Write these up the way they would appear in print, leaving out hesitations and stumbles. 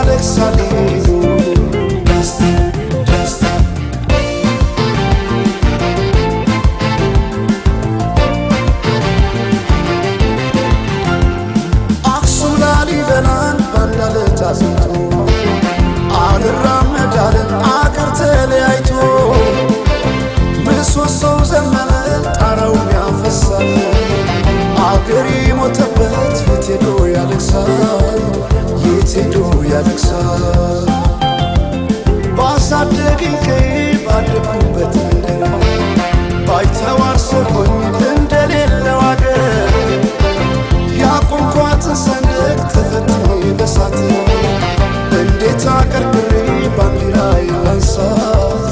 ያለቅሳሉ ደስታ ደስታ አክሱም ላሊበላን ባንዳለት አዝምቶ አልራመድ አለን አገር ተለያይቶ ምሰሶው ዘመነ ጣራው ያፈሳል አገር የሞተበት የት ሄዶ ያለቅሳል የት ሄዶ ያለቅሳል ባሳደገኝ ቀዬ ባደግኩበት መንደር ባይተዋር ሰሆኝ እንደሌለው አገር ያቆምኳትን ሰንደቅ ተፈትኜ በሳት እንዴት አቀርቅሬ ባንዲራዬ ላንሳት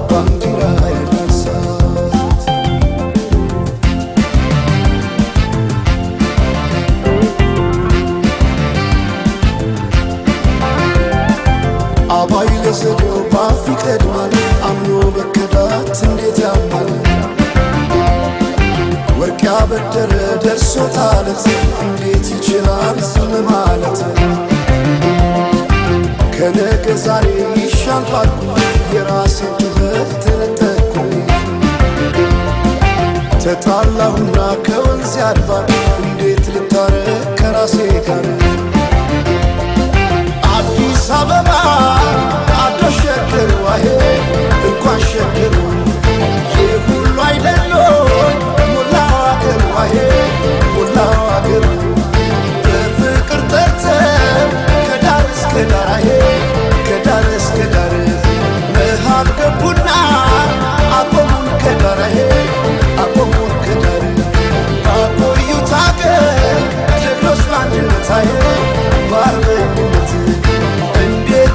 ባንዲራዬ ላንሳት አባይ ለዘዴው ባፍ ይቀድማል አምኖ መከዳት እንዴት ያማል ወርቅ ያበደረ ደርሶታለት እንዴት ይችላል ዝም ማለት ከነገ ዛሬ ይሻል ባልኩ የራሴን ጩኸት ተነጠቅኩ ተጣላሁና ከወንዝ አድባር እንዴት ልታረቅ ከራሴ ጋር አዲስ አበባ አዶሽ ሸገር ዋሄ እንኳን ሸገር ይህ ሁሉ አይደለም ሞላው አገር ዋሄ ሞላው አገር በፍቅር ጠርተን ከዳር እስከ ዳር አሄ ከዳር እስከ ዳር መሃል ገቡና አቆሙን ከዳር አሄ አቆሙን ከዳር አቆዩት አገር ጀግኖች በአንድነት አሄ በአርበኝነት እንዴት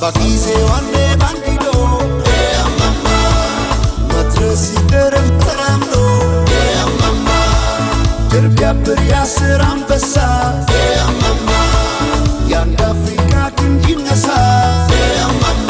በጊዜው አንዴ ባንዲዶ አማማ መድረስ ይደረም ተራምዶ አማማ ድር ቢያብር ያስር አንበሳ አማማ የአንድ አፍሪካ ክንድ ይነሳ አማማ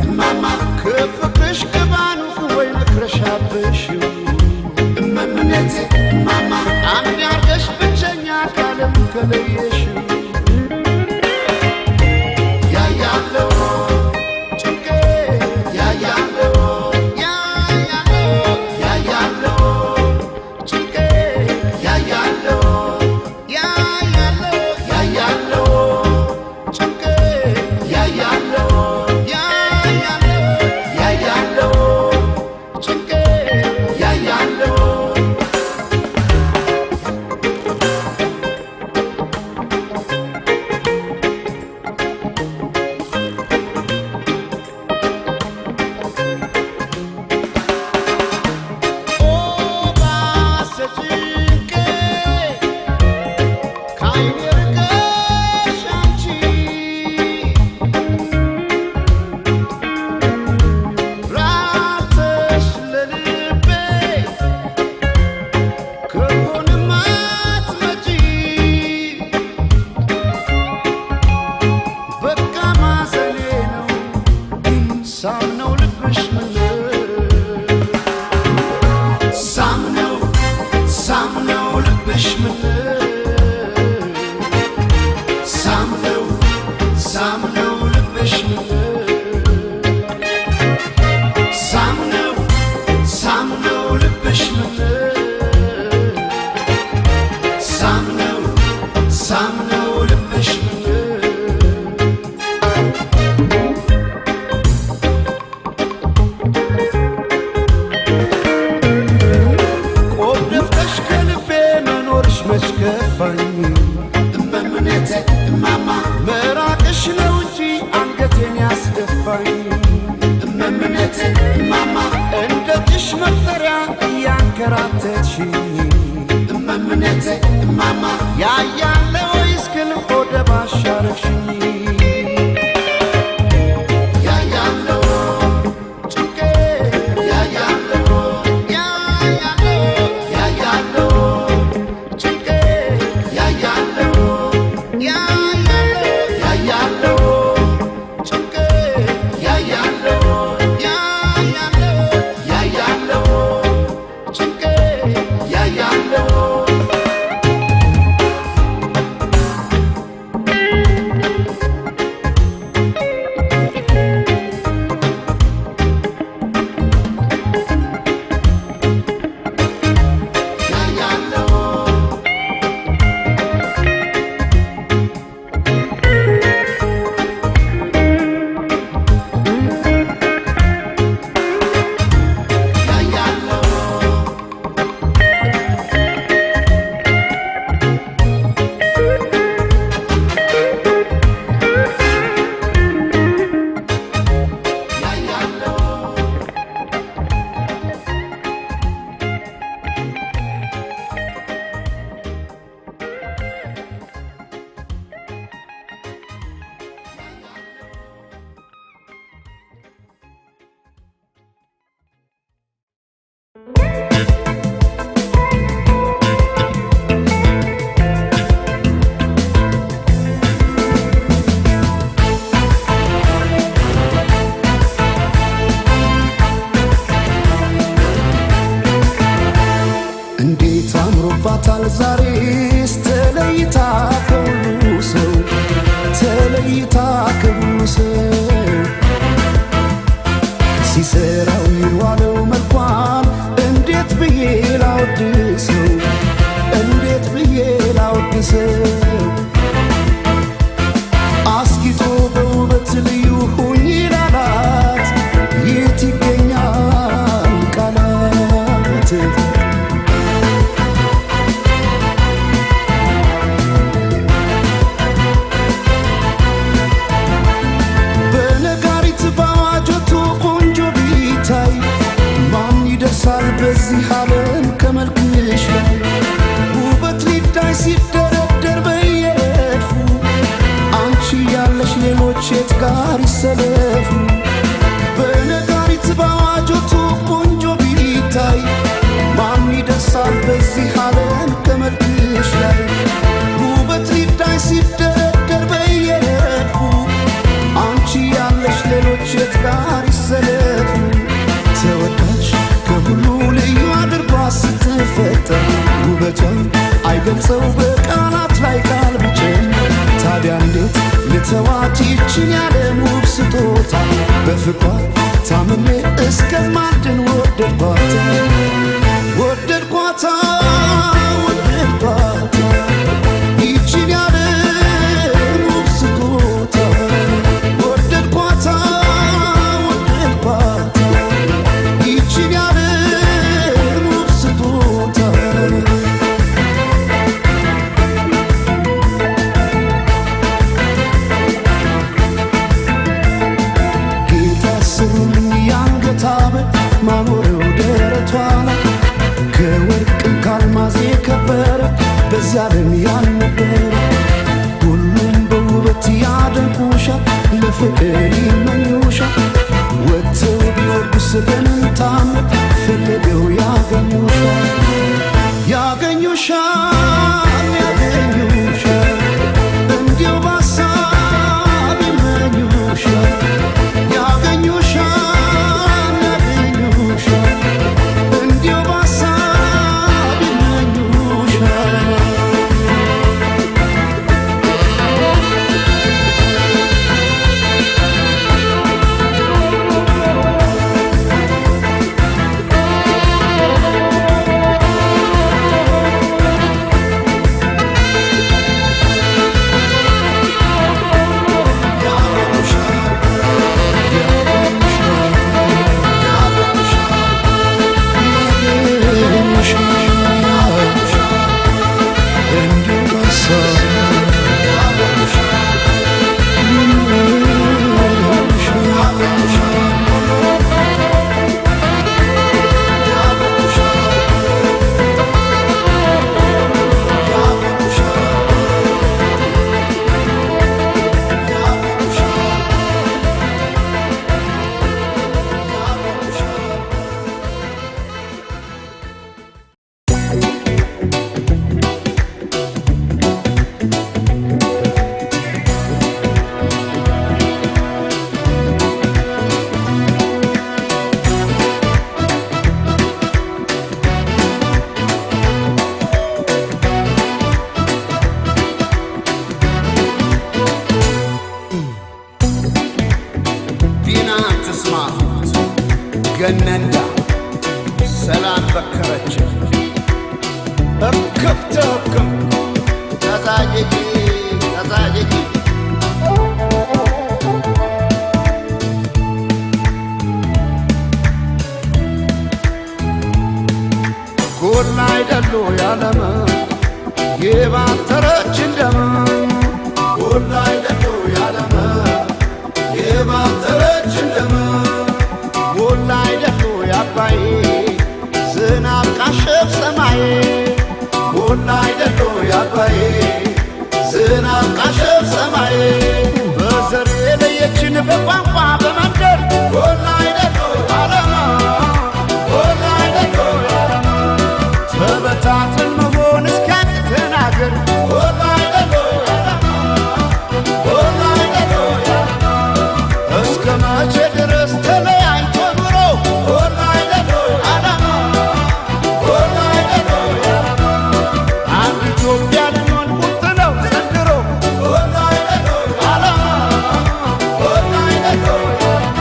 Mama, could for fish, come on, away, the crush. መጠሪያ እያንከራተትሽኝ እመምነቴ እማማ ያያለ ወይስ ግን ሆደ ባሻረግሽኝ እንዴት አምሮባታል ዛሬስ ተለይታ ከሁሉ ሰው ተለይታ ከሁሉ ሰው ሲሰራው የዋለው መልኳን እንዴት ብዬ ላወድሰው እንዴት ብዬ ላወድሰው አስጊጦ በውበት ልዩ ሁኝ ላላት የት ይገኛል ቃላት በዚህ ዓለም ከመልክሽ ላይ ውበት ሊታይ ሲደረደር በየረድፉ አንቺ ያለሽ ሌሎች የት ጋር ይሰለፉ በነጋሪት በአዋጆቱ ቆንጆ ቢታይ ማን ይደርሳል በዚህ ዓለም ከመልክሽ ላይ ውበት ሊታይ ሲደረደር በየረድፉ አንቺ ያለሽ ሌሎች የት ጋር ይሰለፉ ተወዳጅ ከሁሉ ልዩ አድርጓ ስትፈጠር ውበቷን አይገልጸው በቃላት ላይ ቃል ብጨምር ታዲያ እንዴት ልተዋት ይችን ያለም ውብ ስጦታ በፍቅሯ ታምሜ እስከማልድን ወደድኳታ ወደድኳታ ወደድኳታ ይችን ያለም ውብ ስጦታ ወደድኳታ ወደድኳታ ይችን ያለም ውብ ስጦታ ጌታ ስሩልኝ የአንገት ሐብል ማኖሪያው ደረቷ ላይ ከወርቅም ከአልማዝ የከበረ በዚህ ዓለም ያልነበረ ሁሉም በውበት ያደንቁሻል ለፍቅር ይመኙሻል ወጥተው ቢወርዱስ በምን ታምር ፈልገው ያገኙሻል ያገኙሻል ያገኙሻል እንዲያው በሐሳብ ይመኙሻል ያገኙሻል ያገኙሻል እንዲያው በሐሳብ ይመኙሻል ሰላም በከረች እክብተክም ተዛየጂ ተዛየጂ ጎላ አይደሉ ያለመ የባተረች እንደም ጎላ አይደሉ ያለመ የባተረች እንደም ጎላ አይደሉ ያባይ ዝናብ ካሸፍ ሰማይ ጎላ አይደሉ ያባይ ዝናብ ካሸፍ ሰማይ በዘር የለየችን በቋንቋ በመንደር ጎላ አይደሉ ያለመ ጎላ አይደሉ ያለመ ተበታትን መሆን እስኪያቅተን አገር ጎላ አይደሉ ያለመ ጎላ አይደሉ ያለመ እስከ መቼ ድረስ ተለያይቶ ኑሮ ጎላ አይደሉ ያለመ ጎላ አይደሉ ያለመ አንድ ኢትዮጵያ ልንሆን ቁርጥ ነው ዘንድሮ ጎላ አይደሉ ያለመ ጎላ አይደሉ ያለመ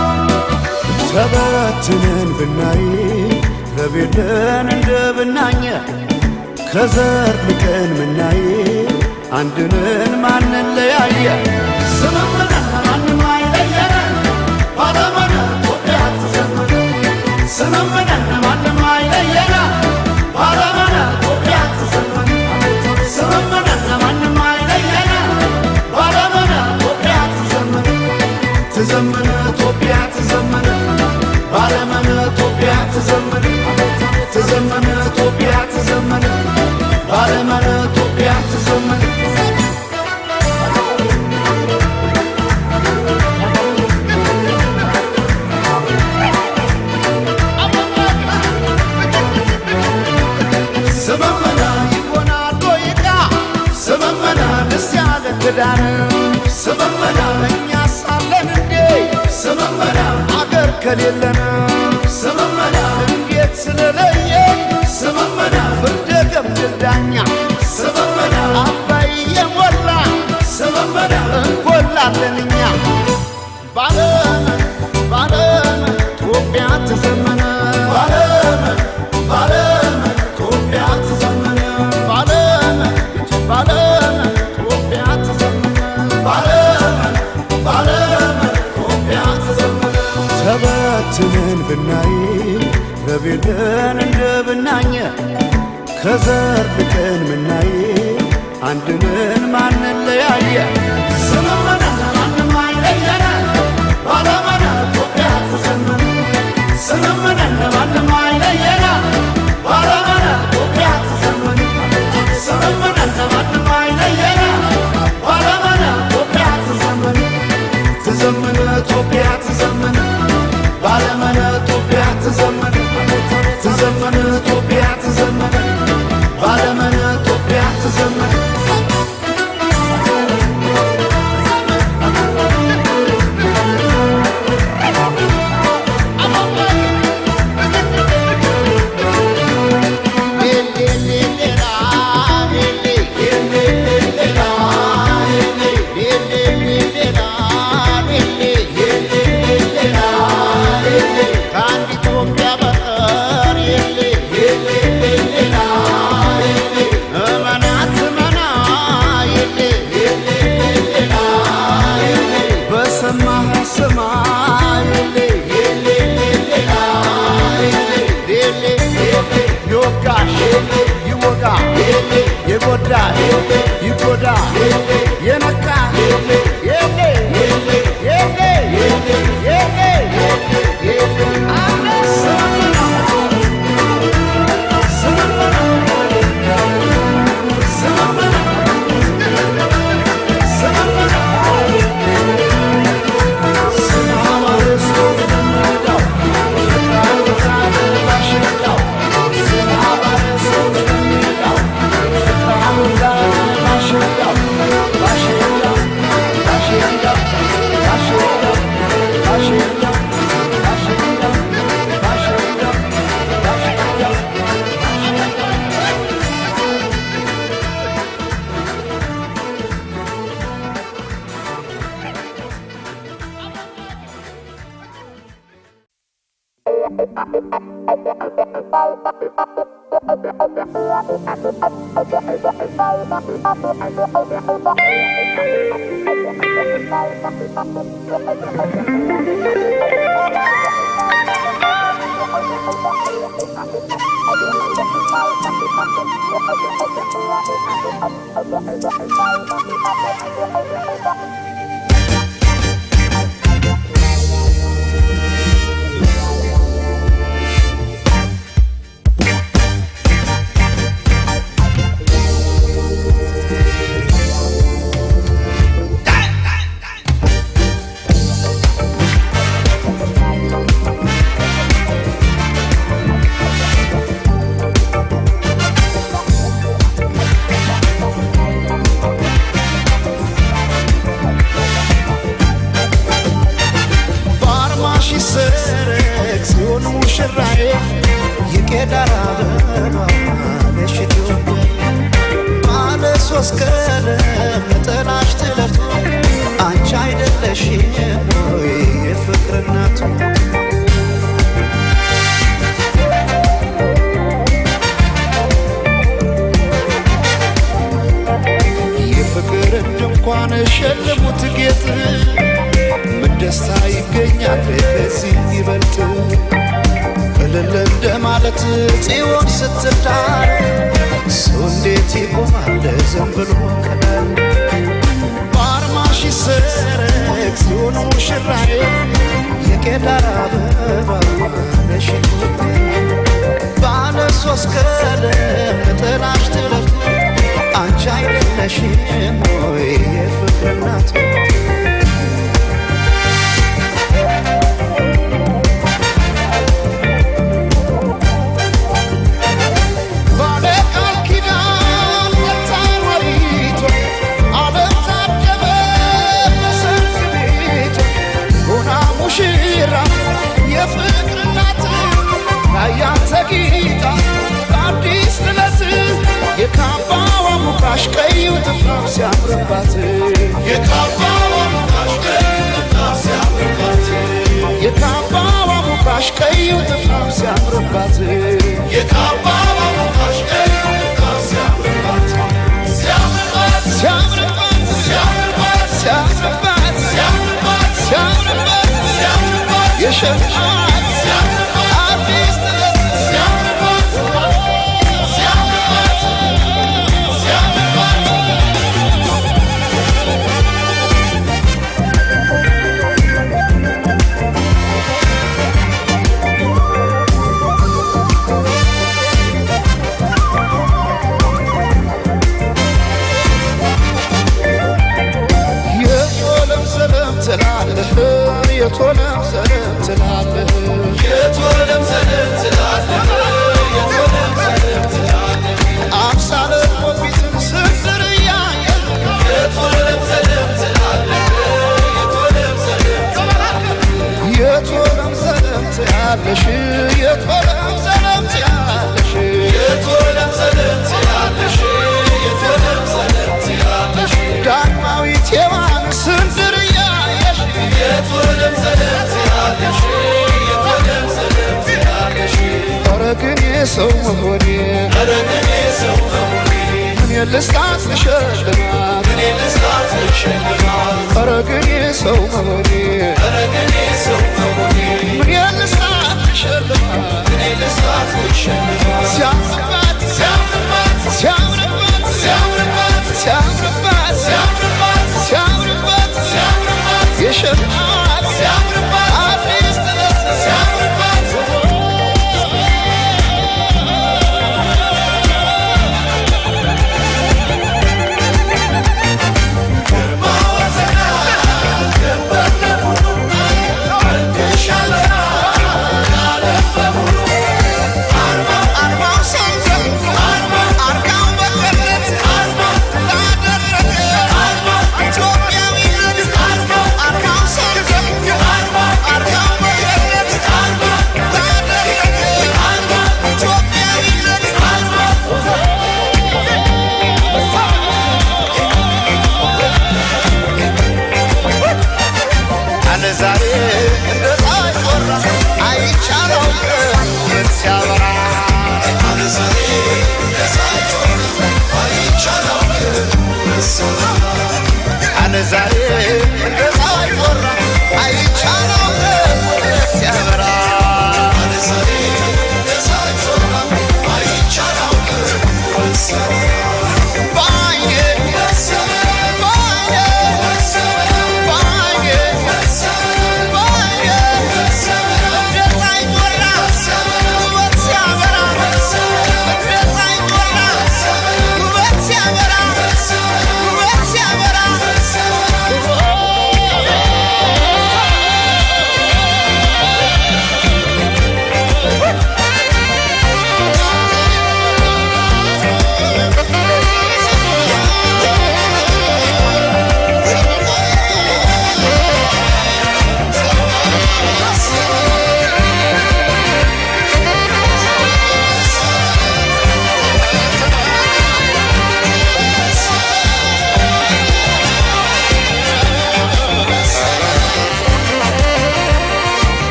ተበትነን ብናይ ረቤለን እንደ ብናኘ ከዘር ልቀን ምናይ አንድንን ማንን ለያየ ስምምነን ማንም አይለየን ባለመነ ኢትዮጵያ ትዘምር ስምምነን ማንም አይለየን ባለመነ ኢትዮጵያ ትዘምር ስምምነን ማንም አይለየን ባለመነ ኢትዮጵያ ትዘምር ትዘምር ኢትዮጵያ ትዘምር ባለመነ ኢትዮጵያ ትዘምር ትዘምር ኢትዮጵያ ትዘምር ባለመነ ኢትዮጵያ ትዘምር ስመመና ይሆናል ወይቃ ስመመና ደስ ያለ ክዳን ስመመና እኛ ሳለን እንዴ ስመመና አገር ከሌለን ስመመና እንዴት ስለለየ ስመመና ፍርደ ገምድል ዳኛ ስመመና አባይ የሞላ ስመመና እንጎላለን እኛ ባለመን ባለመን ኢትዮጵያ ትዘመነ ባለመን ባለመን ኢትዮጵያ ትዘመነ ባለመን ባለመን ኢትዮጵያ ትዘመነ ባለመን ባለመን ኢትዮጵያ ትዘመነ ተበትነን ብናይ ረቤለን እንደ ብናኘ ከዘር ልቀን ምናይ አንድንን ማንን ለያየ ስምምነን ማንም አይለየን ባለመነ ኢትዮጵያ ትዘምር ስምምነን ማንም አይለየን ባለመነ ኢትዮጵያ ትዘምር ስምምነን ማንም አይለየን ባለመነ ኢትዮጵያ ትዘምር ትዘምር ኢትዮጵያ ትዘምር ባለመነ ኢትዮጵያ ትዘምር ትዘምር ኢትዮጵያ ትዘምር ባለመነ ኢትዮጵያ ትዘምር የጎዳ ይጎዳ የነካ የኔ የኔ የኔ Wash it ሸልሙት ጌጥ ምደስታ ይገኛል ከዚህ ይበልጥ እልል እንደማለት ጽዮን ስትዳር ሰው እንዴት ይቆማል ዝም ብሎ ከዳር በአርማሽ ይሰረቅ ጽዮን ሙሽራዬ የቄዳር አበባ ነሽ ባለ ሶስት ቀለም ጥላሽ ትለፍ አንቺ አይደለሽም ወይ የፍቅር እናት ባለ ቃል ኪዳን ተታወሪቶ ዓለም ታደመ በሰርግ ቤት ሆና ሙሽራ የፍቅር እናት ያያንተ ጌታ አዲስ ጥለት የካባዋ ሙቃሽ ቀዩ ጥፍራም ሲያምርባት የካባዋ ሙቃሽ ቀዩ ጥፍራም ሲያምርባት የካባዋ ሙቃሽ ቀዩ ጥፍራም ሲያምርባት የካባዋ ሙቃሽ ቀዩ ጥፍራም ሲያምርባት ሲያምርባት ሲያምርባት ሲያምርባት ሲያምርባት ሲያምርባት ሲያምርባት ሲያምርባት የሸምዓት ሲያምርባት አዲስ ጥለት ሲያምርባት የቶለም ሰለም ትላለህ የቶለም ሰለም ትላለህ የቶለም ሰለም ትላለህ አምሳለ ሞፊትን ስንድር እያየ የቶለም ሰለም ትላለህ የቶለም ሰለም ትላለህ የቶለም ሰለም ትያለሽ የቶለም ሰለም ትያለሽ የቶለም ሰለም ትያለሽ የቶለም ሰለም ትያለሽ ዳግማዊት ሔዋን ስንድር እያየሽ የቶለም ሰለም ትያለሽ የቶለም ሰለም ትያለሽ ኧረ ግን የሰው መሆኔ ኧረ ግን የሰው መሆኔ ምን ልስጣት ልሸልማት ምን ልስጣት ልሸልማት ኧረ ግን የሰው መሆኔ ኧረ ግን የሰው መሆኔ ምን ልስጣት ልሸልማት ምን ልስጣት ልሸልማት ሲያምርባት ሲያምርባት ሲያምርባት ሲያምርባት ሲያምርባት ሲያምርባት ሲያምርባት ሲያምርባት የሸምዓት ሲያምርባት አዲስ ጥለት ሲያምርባት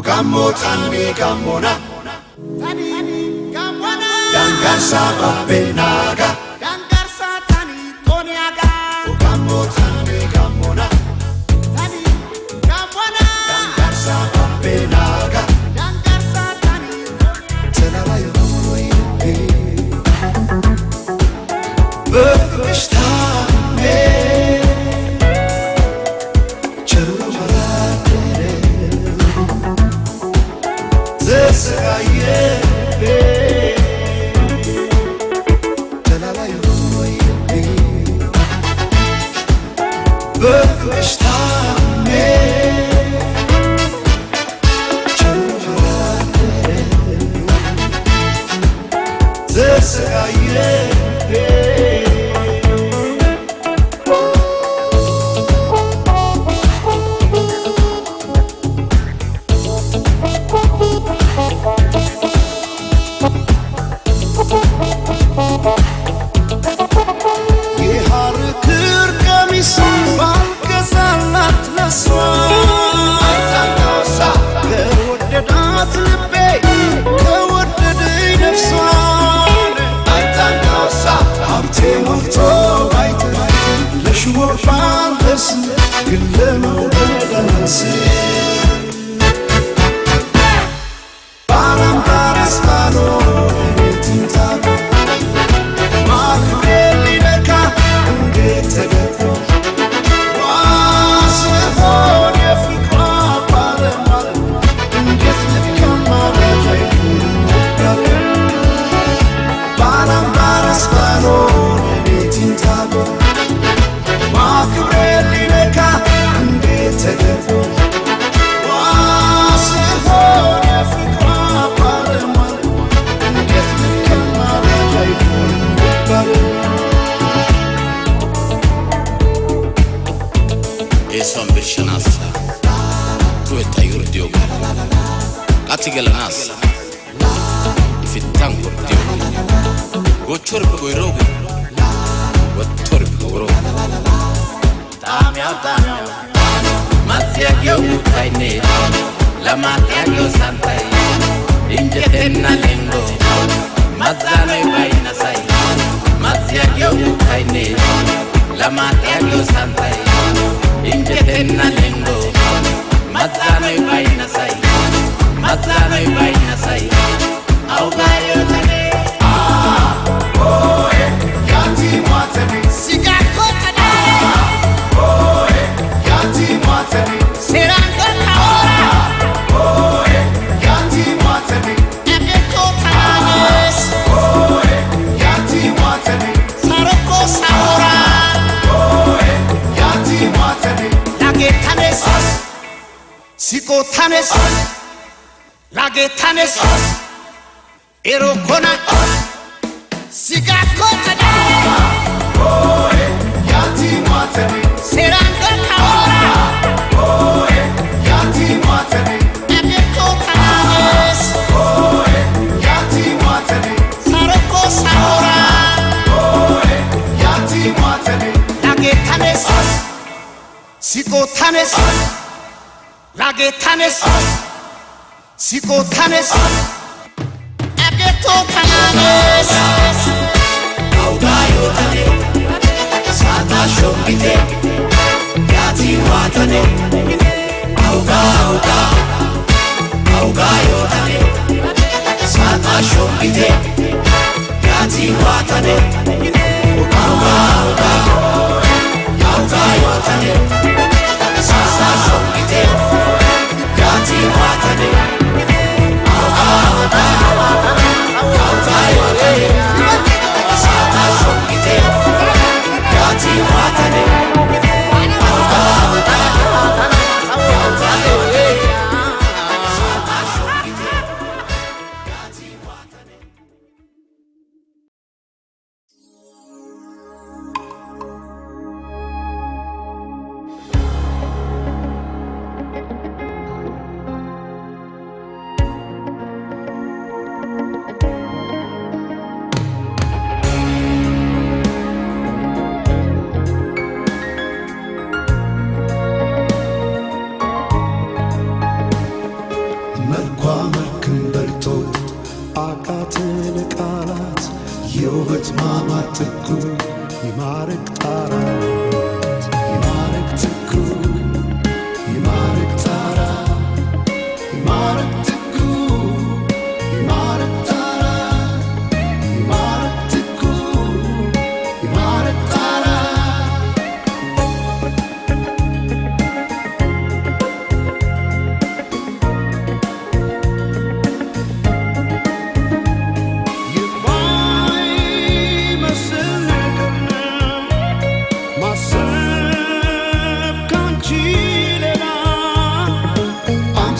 Gammo tani gammona Dangarsa babbenaga Dangarsa tani toniaga Gammo tani gammona Dangarsa babbenaga Dangarsa tani Telalayo Böfüştame Eson bir şanasa Tueta yurdiyo Katigelanasa Ifitan kurdiyo Gochor begoyrogo Wattor begoyrogo Tamya Matiagyo mutaine Lamatiagyo santay Injetenna lengo Mazano ibaina say Matiagyo mutaine Lamatiagyo santay Injetenna lengo Mazano ibaina say Mazano ibaina say Augayo tane Yati matani Sigako tane Yati matani Serango taora Yati matani Emeko tanes Yati matani Saroko saora Yati matani Lage tanes Siko tanes Lage tanes Erokona Sigako tane Yati matani Serango taora Yati matani Emeko tanes Yati matani Saroko saora Yati matani Lage tanes Siko tanes Lage tanes Siko tanes Ageto tanes Augayo tane Sata shongite Yati watane Augayo tane Sata shongite Yati watane Augayo tane Sata shongite Yati watane የውበት ማማር ጥጉ ይማርክ ጣራት ይማርክ ጥጉ ይማርክ ጣራ ይማርክ ጥጉ ይማርክ ጣራ ይማርክ ጥጉ ይማርክ ጣራ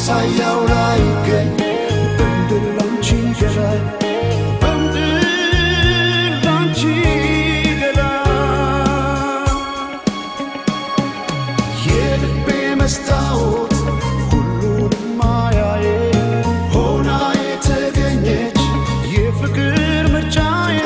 ሳያው ላይ ገኝ በምድር ላንቺ ገላይ በምድር ላንቺ ገላይ የልቤ መስታወት ሁሉንም ማያዬ ሆና የተገኘች የፍቅር ምርጫዬ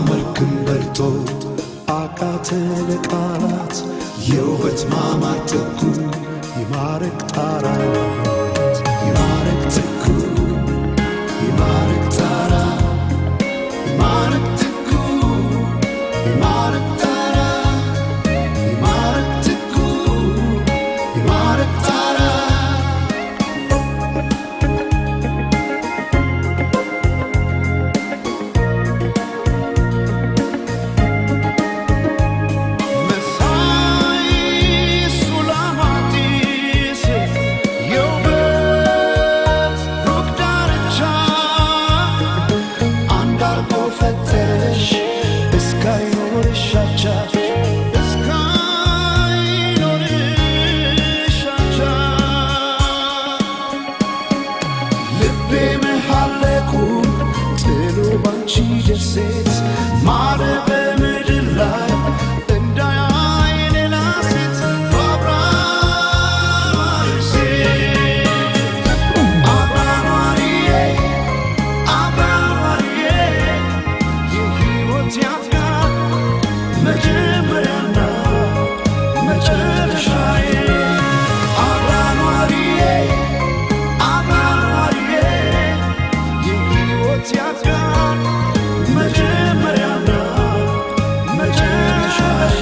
መልክም በልጦ አቃተን ቃላት የውበት ማማር ጥጉ ይማርክ ጣራት ይማርክ ጥጉ ይማርክ ጣራ ይማርክ ጥጉ ይማርክ ጣራ ይማርክ ጥጉ ይማርክ ጣራ ሴት ማረ በምድር ላይ እንዳያይ ሌላ ሴት አብራኗሪዬ አብራኗሪዬ የሕይወት ያፍቃር መጀመሪያና መጨረሻዬ አብራኗሪዬ አብራኗሪዬ የሕይወት ያፍቃር መጀመሪያና መጨረሻዬ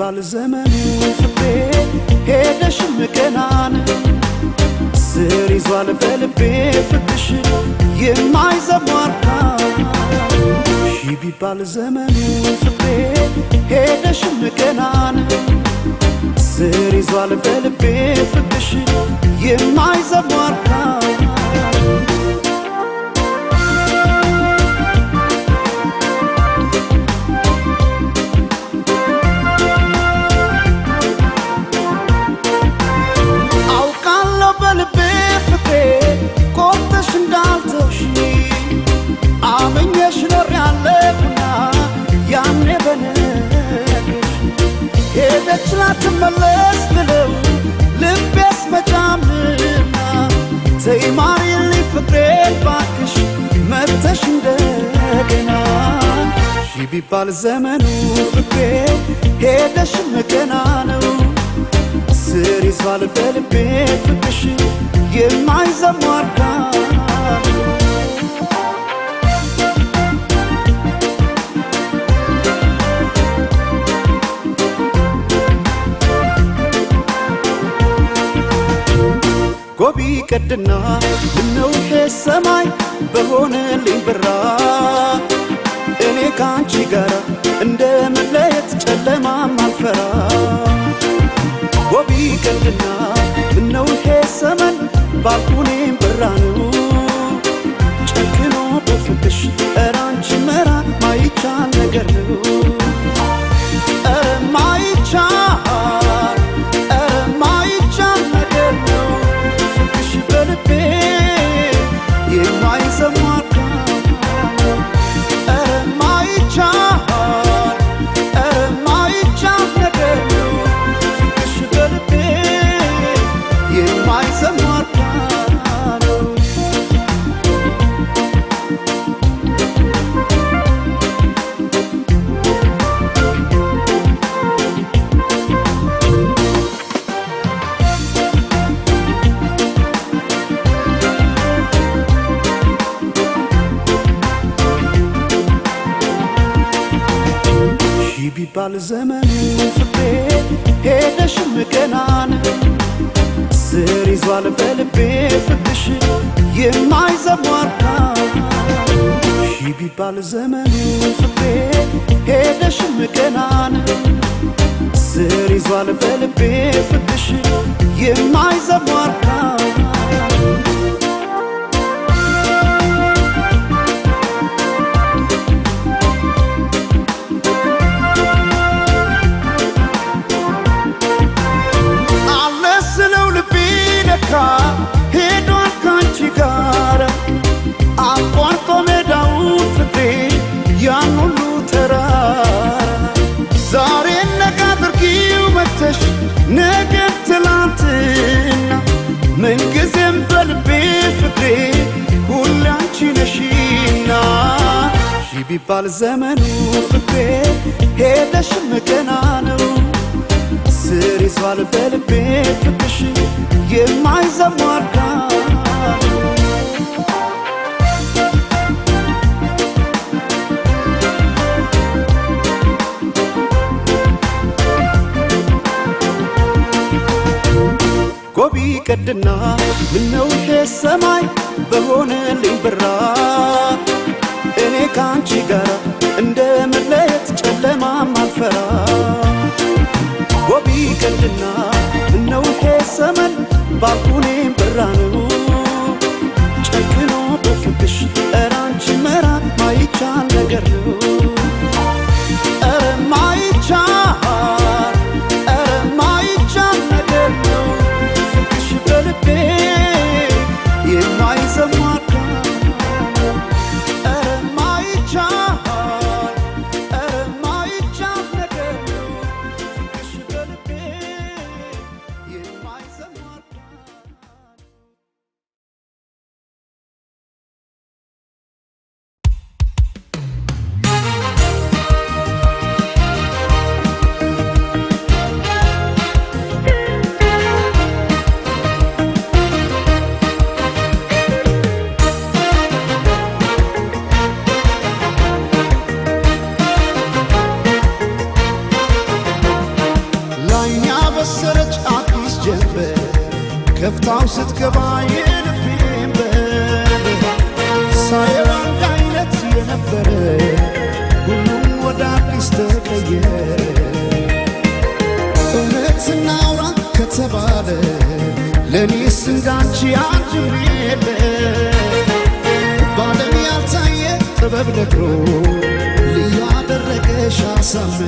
ቢባል ዘመኑ ፍቅሬ ሄደሽም ገናን ስር ይዟል በልቤ ፍቅርሽ የማይዘሟርካ ቢባል ዘመኑ ፍቅሬ ሄደሽም ገናን ስር ይዟል በልቤ ፍቅርሽ የማይዘሟርካ አውቃለሁ በልቤ ፍቅሬ ቆርጠሽ እንዳልተውሽ አመኘሽ ኖሬያለሁና ያኔ በነገርሽ ሄደች ላትመለስ ብለው ልቤስ መጫምና ተይ ማሪልኝ ፍቅሬን ባክሽ መጥተሽ እንደገና ሺ ቢባል ዘመኑ ፍቅሬ ሄደሽም ገና ነው ስር ይዟል በልቤ ፍቅርሽ የማይዘሟርካ ጎቢ ቀድና ምነው ይሄ ሰማይ በሆነልኝ ብራ እኔ ካንቺ ጋር እንደመለየት ጨለማም አልፈራ ጎቢ ቀድና ምነው ይሄ ሰመን ባልኩኔም ብራ ነው ጨክኖ በፍቅሽ ኧረ አንቺ መራ ማይቻል ነገር ነው ኧረ ማይቻል ነገር ነው ፍቅሽ በልቤ የማይዘሟርካ ኧረ ማይቻል ነገር ነው ፍቅሽ በልቤ የማይዘሟርካ ነው ሺ ቢባል ዘመኑ ፍቅሬ ሄደሽም ገና ነው ስር ይዟል በልቤ ፍቅርሽ የማይዘሟርካ ሺ ቢባል ዘመኑ ፍቅሬ ሄደሽም ገና ነው ስር ይዟል በልቤ ፍቅርሽ የማይዘሟርካ ሄዷል ካንቺ ጋር አቋርጦ ሜዳውን ፍቅሬ ያን ሁሉ ተራራ ዛሬ ነገ አድርጊው መተሽ ነገ ትላንትና ምንጊዜም በልቤ ፍቅሬ ሁሌ አንቺ ነሽና ሺ ቢባል ዘመኑ ፍቅሬ ሄደሽም ገና ነው ስር ይዟል በልቤ ፍቅርሽ የማይዘሟርካ ጎቢ ቀድና ምነው ይሄ ሰማይ በሆነልኝ ብራ እኔ ካንቺ ጋር እንደመለየት ጨለማም አልፈራ ጎቢ ቀድና ምነው ይሄ ሰመን ባልኩኔም ብራ ነው ጨክኖ በፍቅሽ ኧረ አንቺ መራ ማይቻል ነገር ነው ኧረ ማይቻል ነገር ነው ፍቅሽ በልቤ የማይዘሟርካ ኧረ ማይቻል ነገር ነው ፍቅሽ በልቤ የማይዘሟርካ ከፍታው ስትገባ የልቤን በር ሳየው አንድ አይነት የነበረ ሁሉም ወደ አዲስ ተቀየረ እውነት እናውራ ከተባለ ለኔስ እንዳንቺ አንድም የለ ባለም ያልታየ ጥበብ ነግሮ ልዩ አደረገሽ አሳምሮ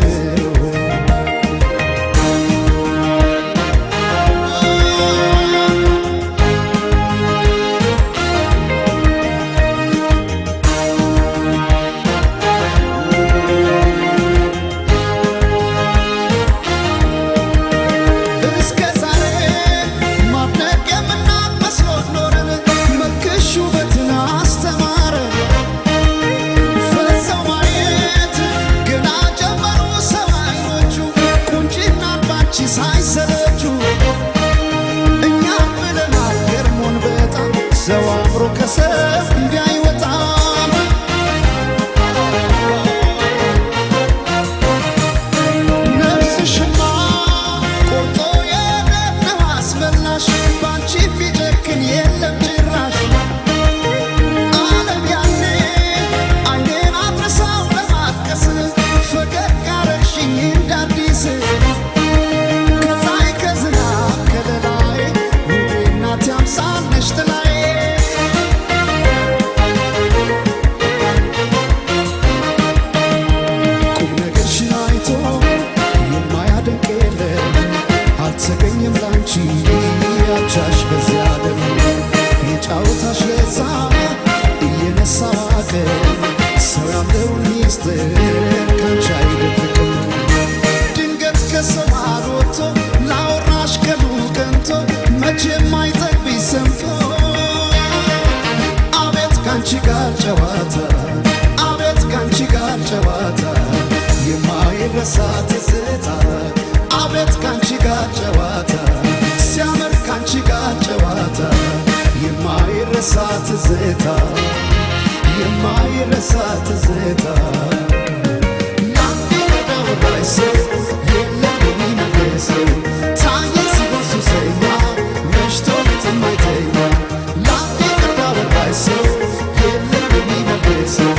ከሰፍ እንዳይወጣም ነፍስሽማ ቆርጦ የነነው አስመላሽ ባንቺ ቢጨክን የለም ጭራሽ ዓለም ያኔ አይኔን አድረሳው ለማቀስ ፈገግ አረግሽኝ እንዳዲስ ከፀሐይ ከዝናብ ከለላይ ውቤ እናቴ አምሳል ነሽ ጥላዬ አልተገኘም ላንቺ ያቻሽ በዚያ ዓለም የጫወታሽ ለዛ እየነሳ ዋቀን ሰው ያለውን ሚስጥር ካንቺ አይደብቅም ድንገት ከሰው መሃል ወጥቶ ላወራሽ ቀኑ ቀንቶ መቼም አይጠግብሽ ሰምቶ አቤት ካንቺ ጋር ጨዋታ አቤት ካንቺ ጋር ጨዋታ የማይረሳ ትዝታ አቤት ካንቺ ጋር ጨዋታ ሲያምር ካንቺ ጋር ጨዋታ የማይረሳ ትዝታ የማይረሳ ትዝታ ያንዴ ወዳወራይ ሰው የለም የሚነግረው ታየ ሲሆን ሱሰኛ መሽቶ የማይተኛ ያንዴ ወዳወራይ ሰው የለም የሚነግረው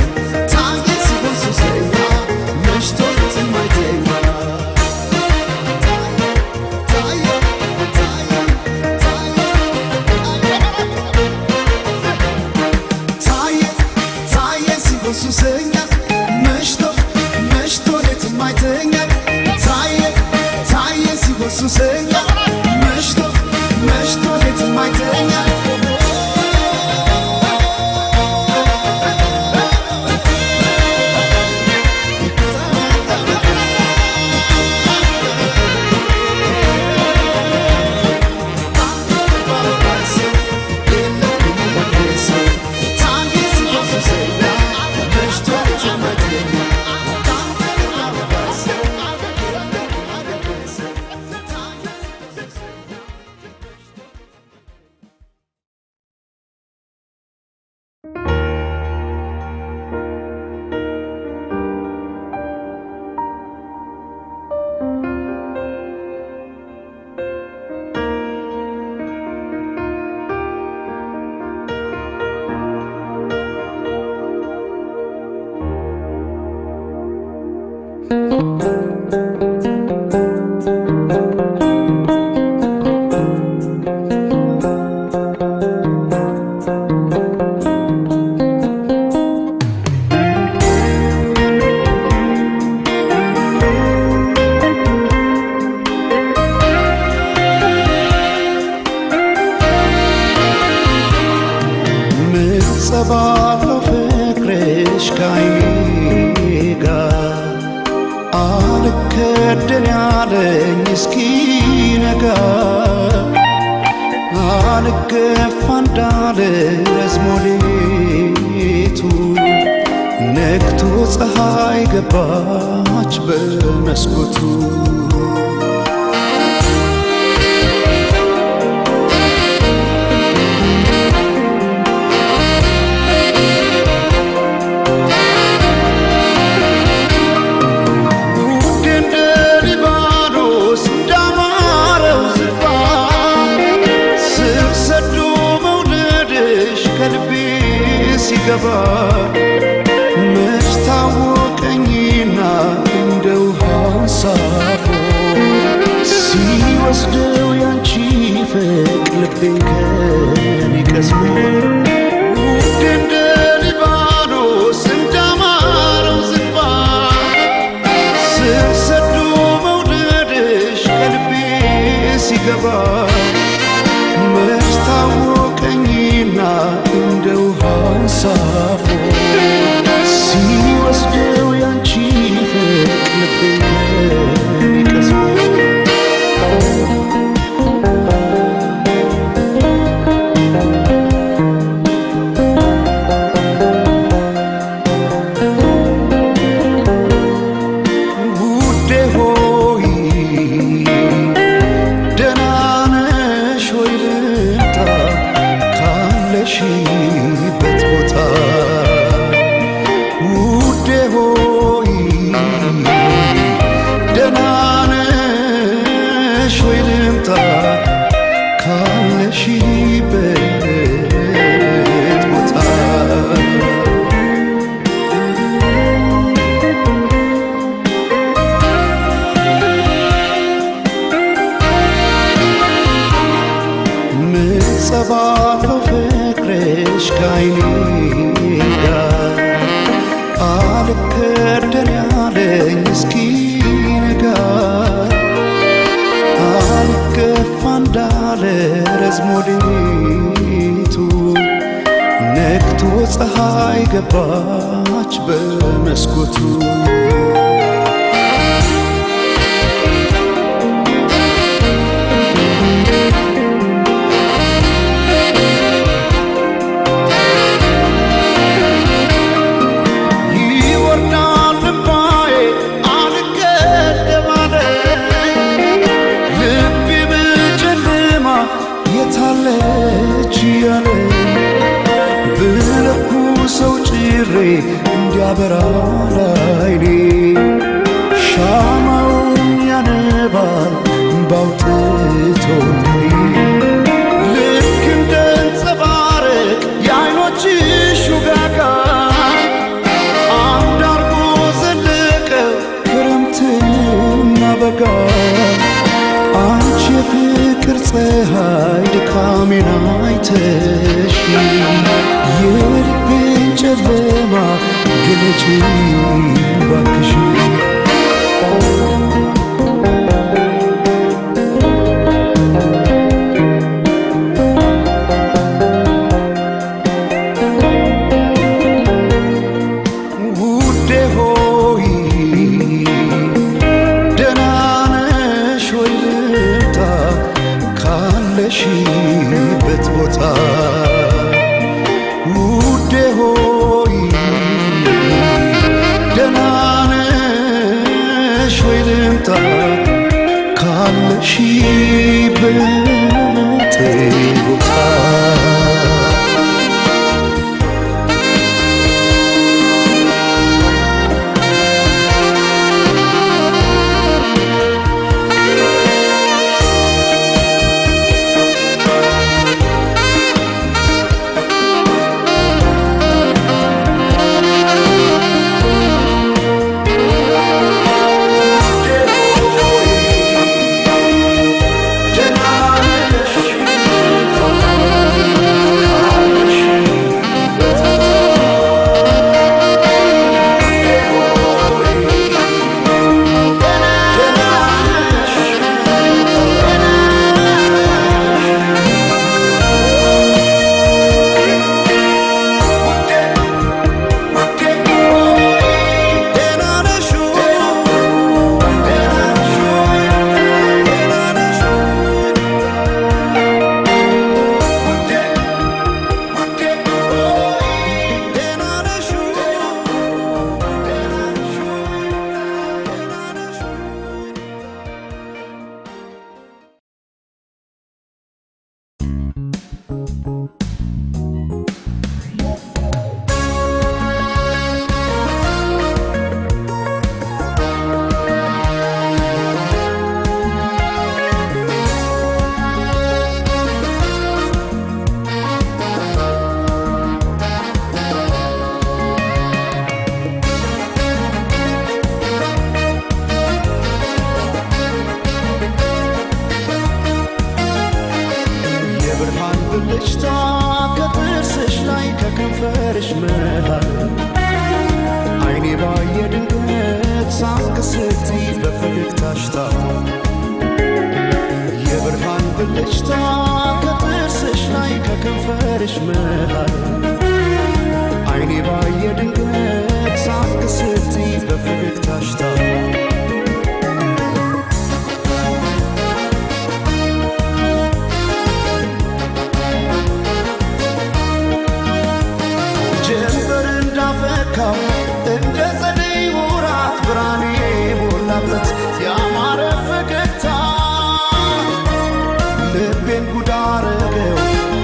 ታየ ሲሆን ሱሰኛ መሽቶ የማይተኛ ሱሰኛ መሽቶ መሽቶ ሌት የማይተኛ ታየ ታየ ሲሆን ሱሰኛ መሽቶ መሽቶ ሌት የማይተኛ ባለው ፍቅርሽ ካይኔ ጋር አልከደን ያለኝ እስኪነጋ አልገፋ እንዳለ ረዝሞ ሌቱ ነግቶ ፀሐይ ገባች በመስኮቱ ሲገባ መች ታወቀኝና እንደ ውሃ ሳፎ ሲፍቅ ልቤን ከኔ ቀስሞ ውዴ እንደ ሊባኖስ እንዳማረው ዝግባ ስር ሰዶ መውደድሽ ከልቤ ሲገባ መች ታወቀኝና እንደ ውሃ አንሳፎ ሲወስደው ያንቺ ፍቅ ልቤን ከኔ ቀስሞ በት ቦታ ውዴ ሆይ ደህና ነሽ ወይ ልምጣ ካለሽበት ቦታ ምጸባለው ፍቅርሽ ከዓይኔ ጋር አልከደን ያለኝ እስኪነጋ አልገፋ እንዳለ ረዝሞ ሌሊቱ ነግቶ ፀሐይ ገባች በመስኮቱ የታለች ያለ ብለኩ ሰው ጭሬ እንዲያበራ ላይኔ ሻማውን ያነባል ባውጥቶኔ ልክ እንደ አንጸባረቅ የዓይኖችሽ ውጋጋ አንድ አርጎ ዘለቀው ክረምትና በጋ አንቺ የፍቅር ፀሐይ ድካሜን አይተሽ የልቤን ጨለማ ግለጪ ባክሽ ውዴ ሆይ ደህና ነሽ ወይ ልምጣ ካለሽበት ቦታ ውዴ ሆይ ደህና ነሽ ወይ ልምጣ ካለሽበት ቦታ Dena የብርሃን ብልጭታ ከጥርስሽ ላይ ከከንፈርሽ መሃል አይኔ ባየ ድንገት ሳቅ ስትይ በፈገግታሽ ታሟል። የብርሃን ብልጭታ ከጥርስሽ ላይ ከከንፈርሽ መሃል አይኔ ባየ ድንገት ሳቅ ስትይ በፈገግታሽ ታሟል። ጀንበር እንዳፈካው እንደ ጸደይ ወራት ብርሃኔ ሞላበት ያማረ ፈገግታ ልቤን ጉድ አረገው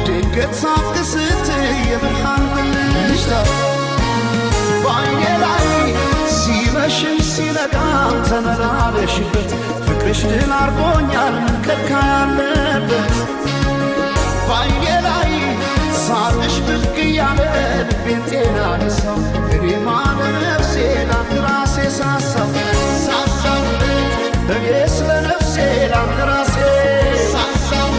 ድንገት ሳቅ ስትይ የብርሃን ብልጭታ በዓይኔ ላይ ሲመሽም ሲነጋም ተመላለሽበት ፍቅርሽ ድል አርጎኛል ከልካይ ያለበት በዓይኔ ላይ ሳቅሽ ብቅ እያለ ልቤን ጤና ነሳው እኔማ ለነፍሴ ላንተ ራሴ ሳሳው እኔ ስለ ነፍሴ ላንተ ራሴ ሳሳው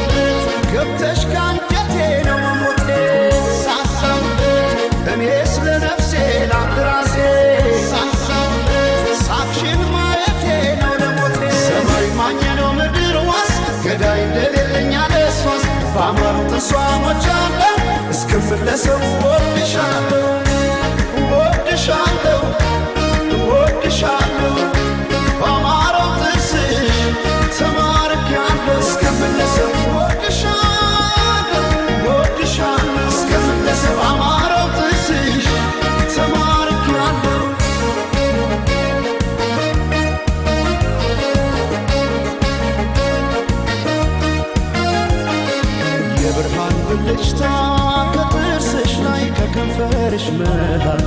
ገብተሽ ካንጀቴ ነው መሞቴ ሳሳው እኔ ስለ ነፍሴ ላንተ ራሴ ሳሳው ሳቅሽን ማየቴ ነው ለሞቴ ሰማይ ማኘ ነው ምድር ዋስ ገዳይ እንደሌለኝ አለ እሷስ በአማሩ ጥርሷ ሞቻለሁ እስክመለሰው ወድሻለሁ ወድሻለሁ ወድሻለሁ በአማረው ጥርስሽ ተማርኬያለሁ እስክመለሰው ወድሻለሁ ወድሻለሁ እስክመለሰው በአማረው ጥርስሽ ተማርኬያለሁ። የብርሃን ብልጭታ ከጥርስሽ ላይ ከከንፈርሽ መሃል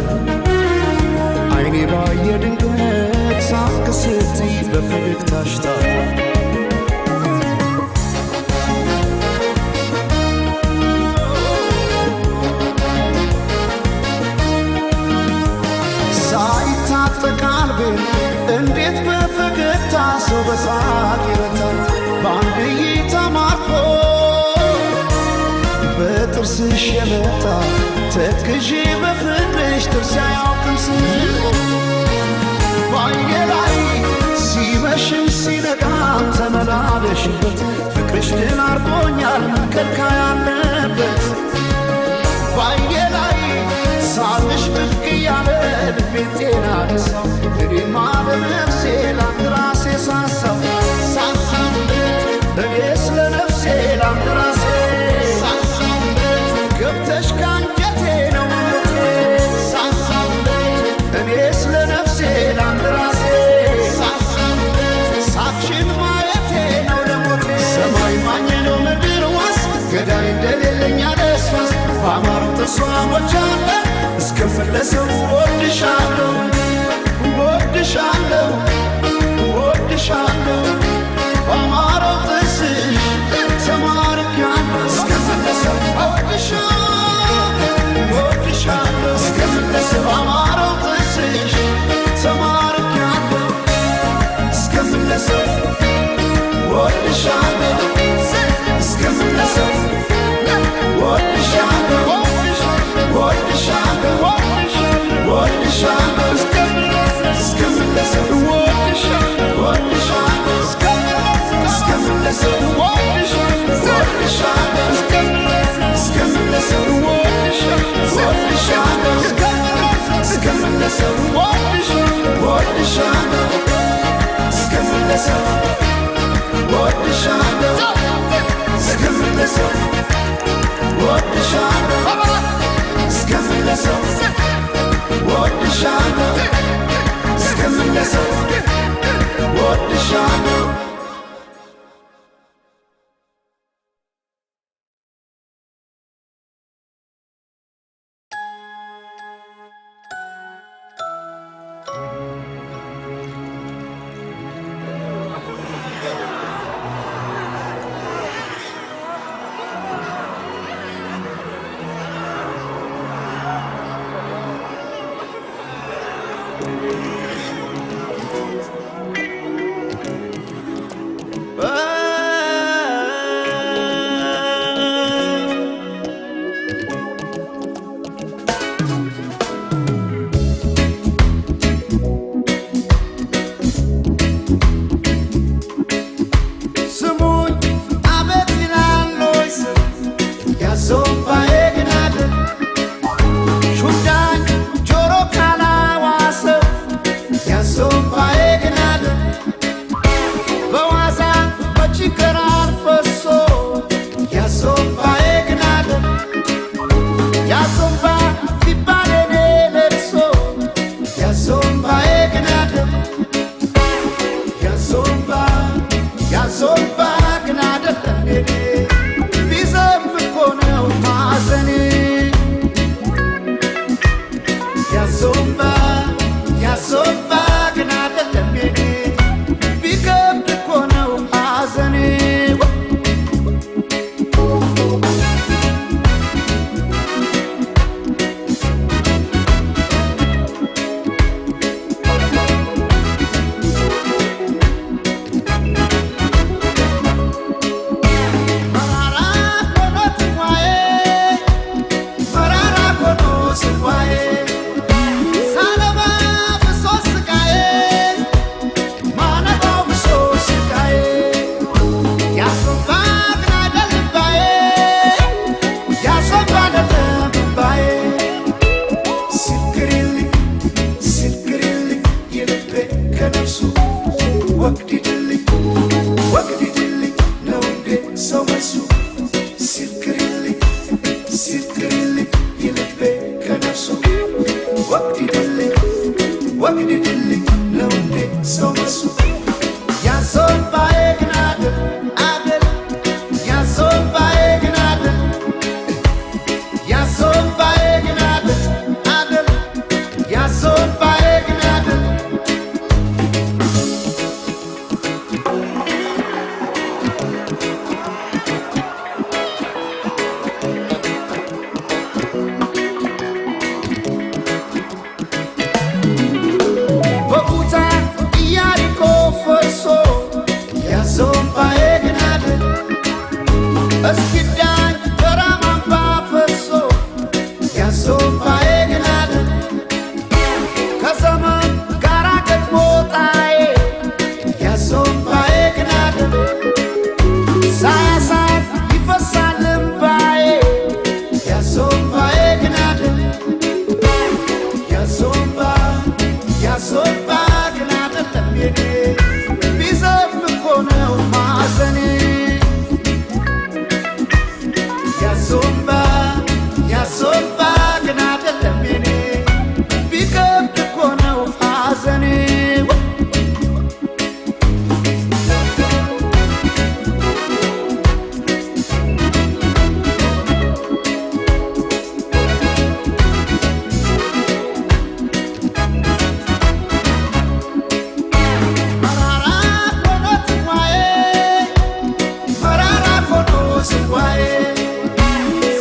አይኔ ባየ ድንገት ሳቅ ስትይ በፈገግታሽ ታሟል። ሳይታጠቅ ቀልቤን እንዴት በፈገግታ ሰው በሳቅ ይረታል በአንድ እይታ ማርኮ በጥርስሽ የመጣ ተክዤ በፍቅርሽ ጥርስ አያውቅም ስንቆ በዓይኔ ላይ ሲመሽም ሲነጋም ተመላለሽበት ፍቅርሽ ድል አርጎኛል ከልካይ ያለበት በዓይኔ ላይ ሳቅሽ ብቅ እያለ ልቤን ጤና ነሳው እኔማ ለነፍሴ ላንተ ራሴ ሳሳው እኔ ስለ ነፍሴ ላንተ ራሴ ሳሳው ገብተሽ ካንጀቴ ነው መሞቴ ሳሳው እኔ ስለ ነፍሴ ላንተ ራሴ ሳሳው ሳቅሽን ማየቴ ነው ለሞቴ ሰማይ ማኘ ነው ምድር ዋስ ገዳይ እንደሌለኝ አለ እሷስ በአማረው ጥርሷ ሞቻለሁ እስክመለሰው ወድሻለሁ ወድሻለሁ ወድሻለሁ በአማረው ጥርስሽ ተማርኬያለሁ እስክመለሰው ወድሻለሁ ወድሻለሁ እስክመለሰው በአማረው ጥርስሽ ተማርኬያለሁ እስክመለሰው ወድሻለሁ እስክመለሰው ወድሻለሁ ወድሻለሁ ወድሻለሁ እስክመለሰው ወድሻለሁ ወድሻለሁ እስክመለሰው ወድሻለሁ እስክመለሰው ወድሻለሁ እስክመለሰው ወድሻለሁ እስክመለሰው ወድሻለሁ እስክመለሰው ወድሻለሁ እስክመለሰው ወድሻለሁ እስክመለሰው ወድሻለሁ ወግዲድልኝ ወግዲድልኝ ነው እንዴ ሰው መልሱ ያሶባዬ ግን አደል አደል ያሶባዬ ግን አደል ያሶባዬ ግን አደል አደል ያሶባዬ ግን አደል በቡታ ኢያሪኮ ፈርሶ ያሶባዬ ግን አደል እስኪዳኝ በራማምባ ፈርሶ ያሶባዬ ግን አደል ከዘመን ጋራ ገጥሞ ጣዬ ያሶባዬ ግን አደል ሳያሳት ይፈሳል እምባዬ ያሶባዬ ግን አደል ያሶባ ያሶባ ግን አደለም የኔ ቢዘም እኮ ነው ማዘኔ ያሶባ ያሶባ ግን አደለም የኔ ቢከብድ እኮ ነው ሐዘኔ መራራ ሆኖ ጽዋዬ መራራ ሆኖ ጽዋዬ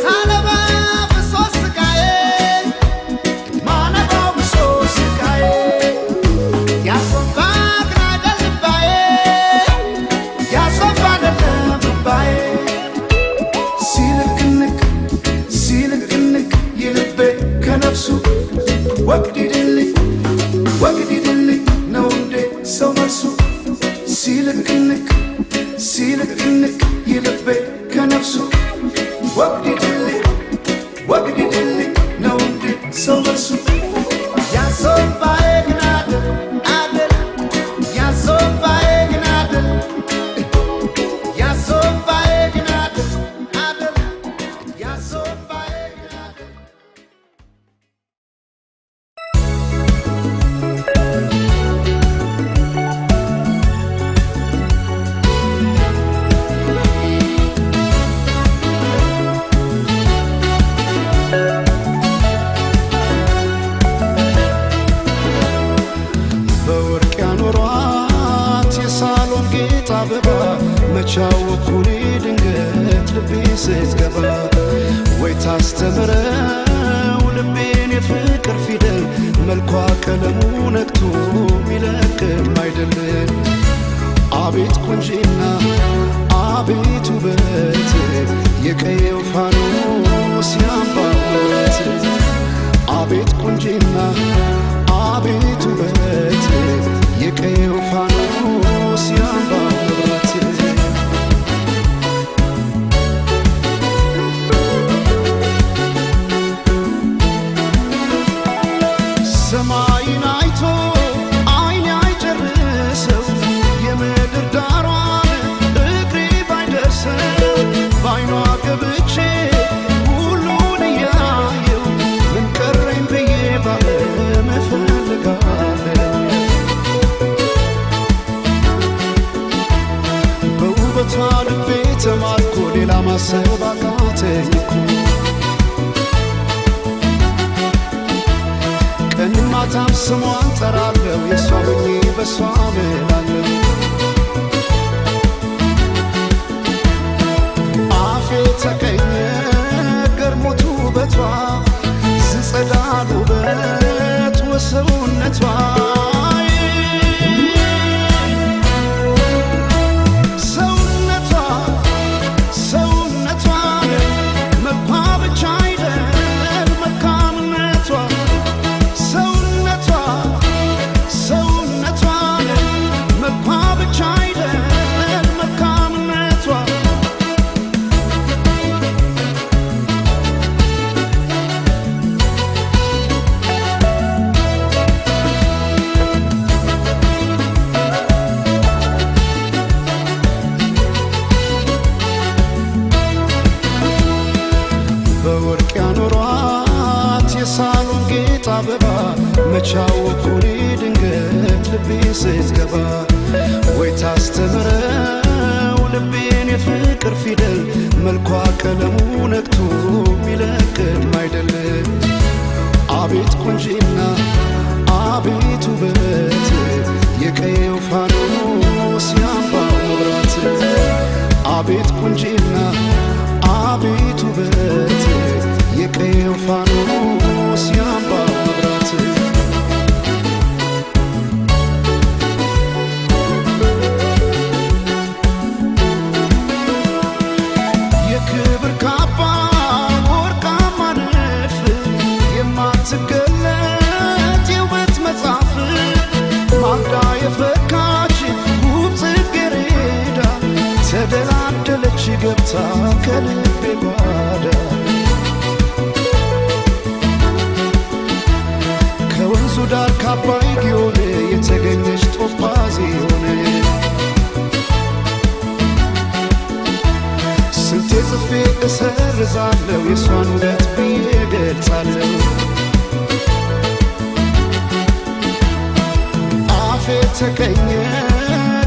ሳለባ ብሶ ስቃዬ ማለባው ብሶ ስቃዬ ያሶባ ግን አደል እምባዬ ያሶባ አደለም እምባዬ ሲልክንክ ሲልክንክ የልቤ ከነፍሱ ወግዲድልኝ ወግዲድልኝ ነው እንዴ ሰው መልሱ ሲልክንክ ሲልክንክ የልቤ ከነፍሱ ወግዲድልኝ ወግዲድልኝ ነው እንዴ ሰው መልሱ ያሶባዬ ግን አደል አደል ያሶባዬ ግን አደል ያሶባዬ ግን አደል አደል ያሶባዬ ግን አደል በወርቅ ያኖሯት የሳሎን ጌጥ አበባ መቻወኩኔ ድንገት ልቤ ስትገባ ወይ ታስተምረው ልቤን የፍቅር ፊደል መልኳ ቀለሙ ነክቶ ሚለቅም አይደለም አቤት ቁንጂና አቤት ውበት የቀየው ፋኖስ ያምባበት አቤት ቁንጂና አቤት ውበት የቀየው ፋኖስ ያምባበት ሰማይን አይቶ አይኔ አይጨርሰው የምድር ዳሯን እግሬ ባይደርሰው በአይኗ ገብቼ ሁሉን እያየው ምን ቀረኝ ብዬ ባለም እፈልጋለሁ በውበቷ ልቤ ተማርኮ ሌላ ማሰብ አቃተኝ እኮ ቀን ማታም ስሟን ጠራለሁ የሷ ሆኜ በሷ እምላለሁ አፌ ተቀኘ ገርሞት ውበቷ ዝጸዳል ውበት ወሰውነቷ ሰውነቷ ሰውነቷ መልኳ ብቻ አይደል መልካምነቷ ሰውነቷ ሰውነቷ መልኳ ብቻ አይደል መልካምነቷ አበባ መቻወቁኔ ድንገት ልቤ ስትገባ ወይ ታስተምረው ልቤን የፍቅር ፊደል መልኳ ቀለሙ ነክቶ ሚለቅም አይደል አቤት ቁንጂና አቤት ውበት የቀየው ፋኖስ ያምባው መብራት አቤት ቁንጂና አቤት ውበት የቀየው ፋኖስ ያምባው መብራት የክብር ካባ ወርቃማ ንድፍ የማትገለጥ የውበት መጽሐፍ ማልዳ የፈካች ውብ ጽጌረዳ ተደላደለች ገብታ ከልቤ ጓዳ ከወንዙ ዳር ካባይ ጊዮን የተገኘች ጦጳዝ ሆነ ስንቴ ጽፌ እሰርዛለሁ የሷን ውበት ብዬ ገልጻለሁ አፌ ተቀኘ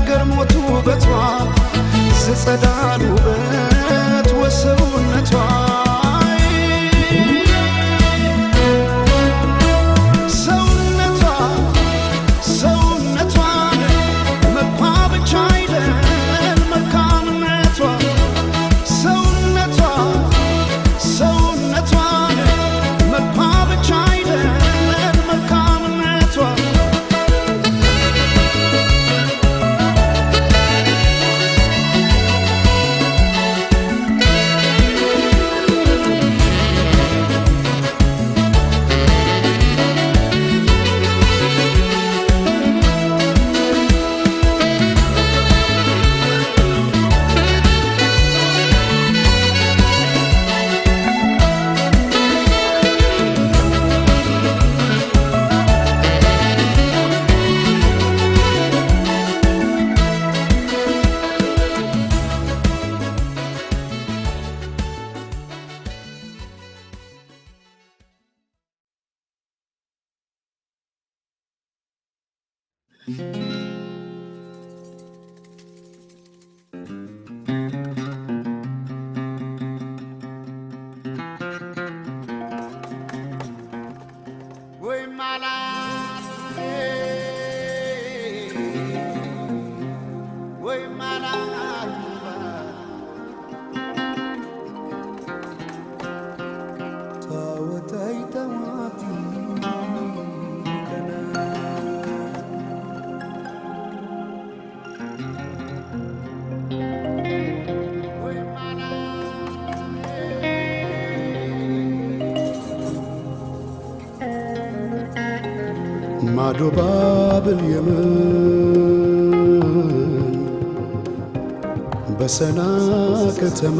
ገርሞት ውበቷ ዘጸዳል ውበት ወሰውነቷ ሰውነቷን መልኳ ብቻ አይደል መልካምነቷ ሰውነቷን መልኳ ብቻ አይደል መልካምነቷ ማዶ ባብል የመን በሰና ከተማ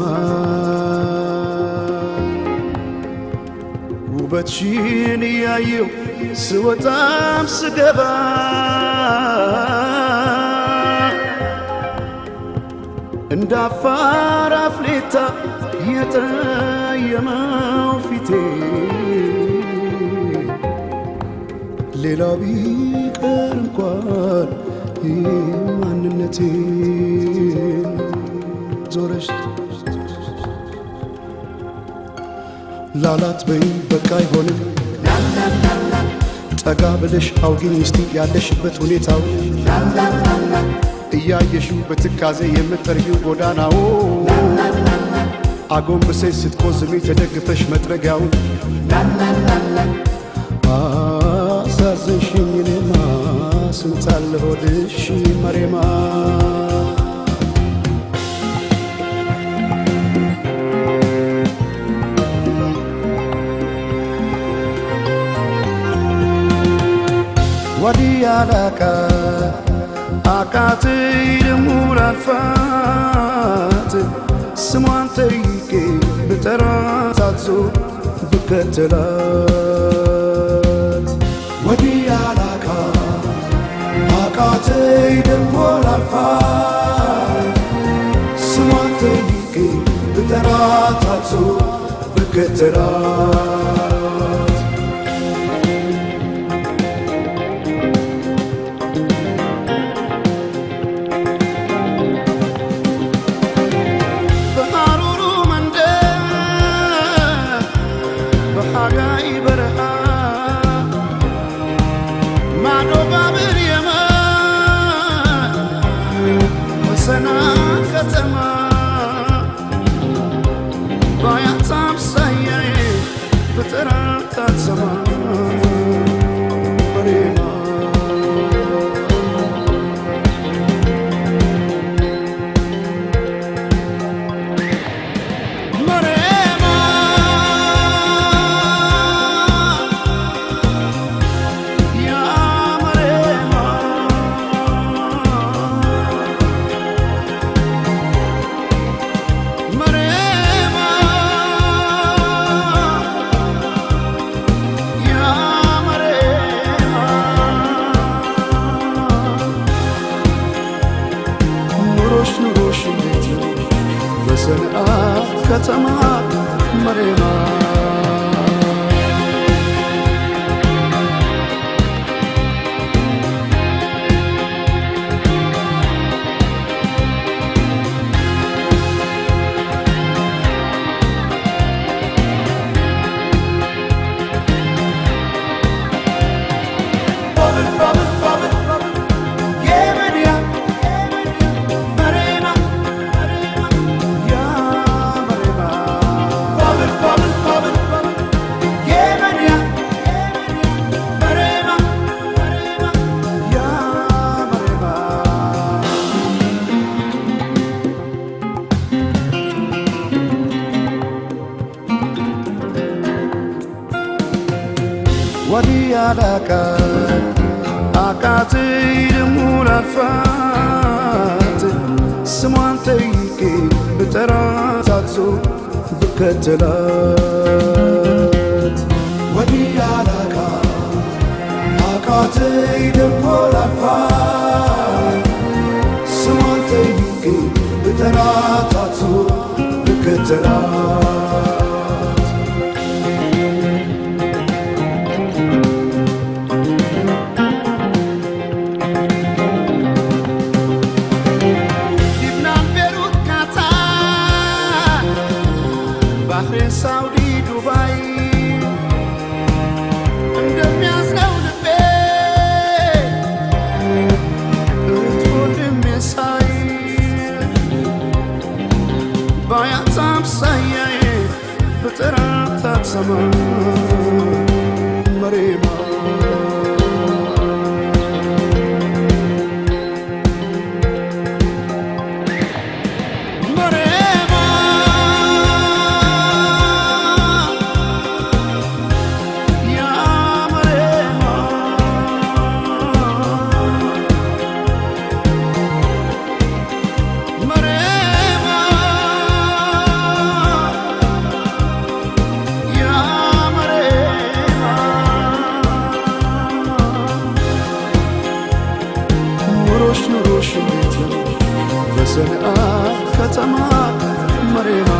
ውበትሽን እያየው ስወጣም ስገባ እንደ አፋር አፍሌታ የጠየመው ፊቴ ሌላው ቢቀር እንኳን ማንነቴን ዞረሽ ላላት በይ በቃ አይሆንም ጠጋ ብለሽ አውጊኝ እስቲ ያለሽበት ሁኔታው እያየሽው በትካዜ የምትጠርጊው ጎዳናው አጎንብሰሽ ስትቆዝሚ ተደግፈሽ መጥረጊያው አሳዘንሽኝ እኔማ ስንታለ ሆድሽ መሬማ ወዲያላካ አቃተይ ደሞ ላልፋት ስሟን ጠይቄ ብጠራት አዞ ብከተላት ወዲያላካ አቃተይ ደሞ ላልፋት ስሟን ጠይቄ ብጠራት አዞ ብከተላት መሬማ ወዲያላካ አቃተይ ደሞ ላልፋት ስሟን ጠይቄ ብጠራት አትዞ ብከተላት ወዲያላካ አቃተይ ደሞ ላልፋት ስሟን ጠይቄ ብጠራት አትዞ ብከተላት ሳውዲ ዱባይ እንደሚያዝነው ልቤ እትወልም የሳይ ባያት አምሳያዬ በጠራት አትሰማ መሬማ ኑሮሽ እንዴት ነው በሰንዓ ከተማ መሬማ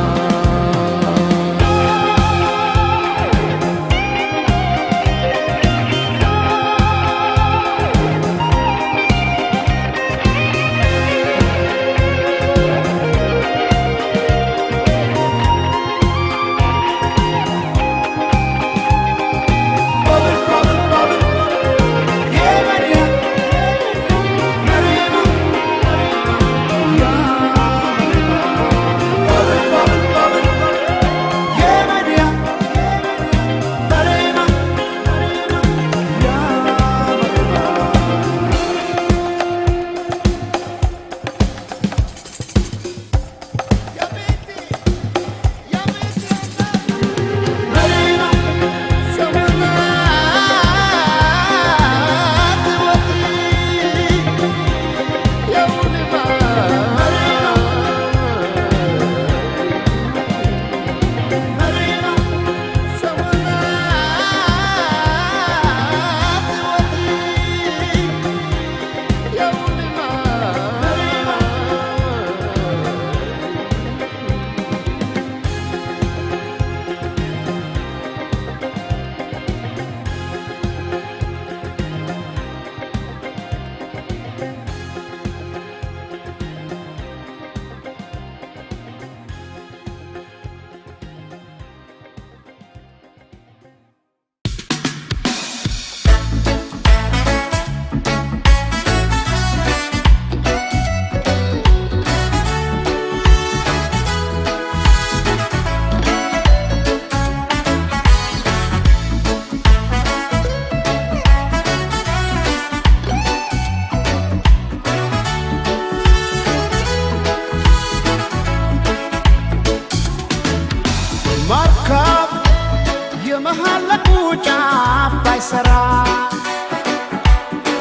ጫፍ ባይሰራ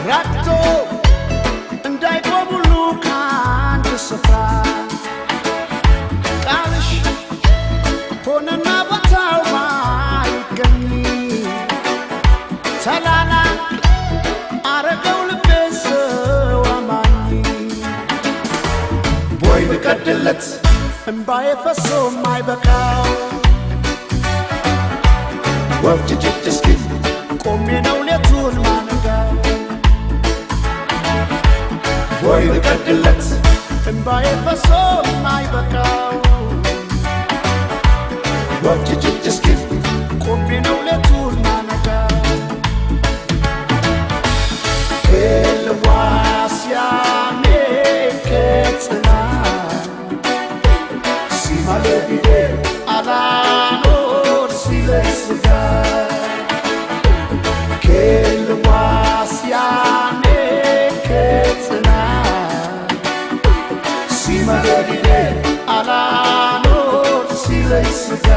ረግቶ እንዳይቆሙሉ ከአንድ ስፍራ ቃልሽ ሆነና ቦታው ማይገኝ ተላላ አረገው ልቤ ሰው አማኝ ቦይ ብቀድለት እምባዬ ፈሶ ማይበቃው ወፍጭጭ እስኪ ቆሜ ነው ሌቱን ማነጋው ወይ ልቀድለት እንባዬ ፈሶ ማይበቃው ወፍጭጭ እስኪ ቆሜ ነው ሌቱን ማነጋው ልዋስያኔ ከጽና ሲማለቢዴ አላኖር ሲለኝ ስጋ ልዋስያኔ ከጽና ሲማለቢዴ አላኖር ሲለኝ ስጋ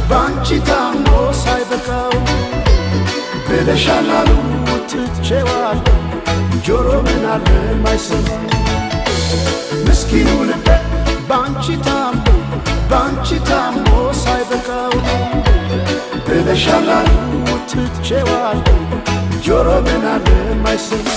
ባንቺ ታሞ ሳይበቃው ብለሻላሉ ትቼዋለሁ ጆሮ ምን አለ ማይሰማ ምስኪኑ ልቤ ባንቺ ታሞ ሳይበቃው ብለሻላሉ ትቼዋለሁ ጆሮ ምን አለ ማይሰማ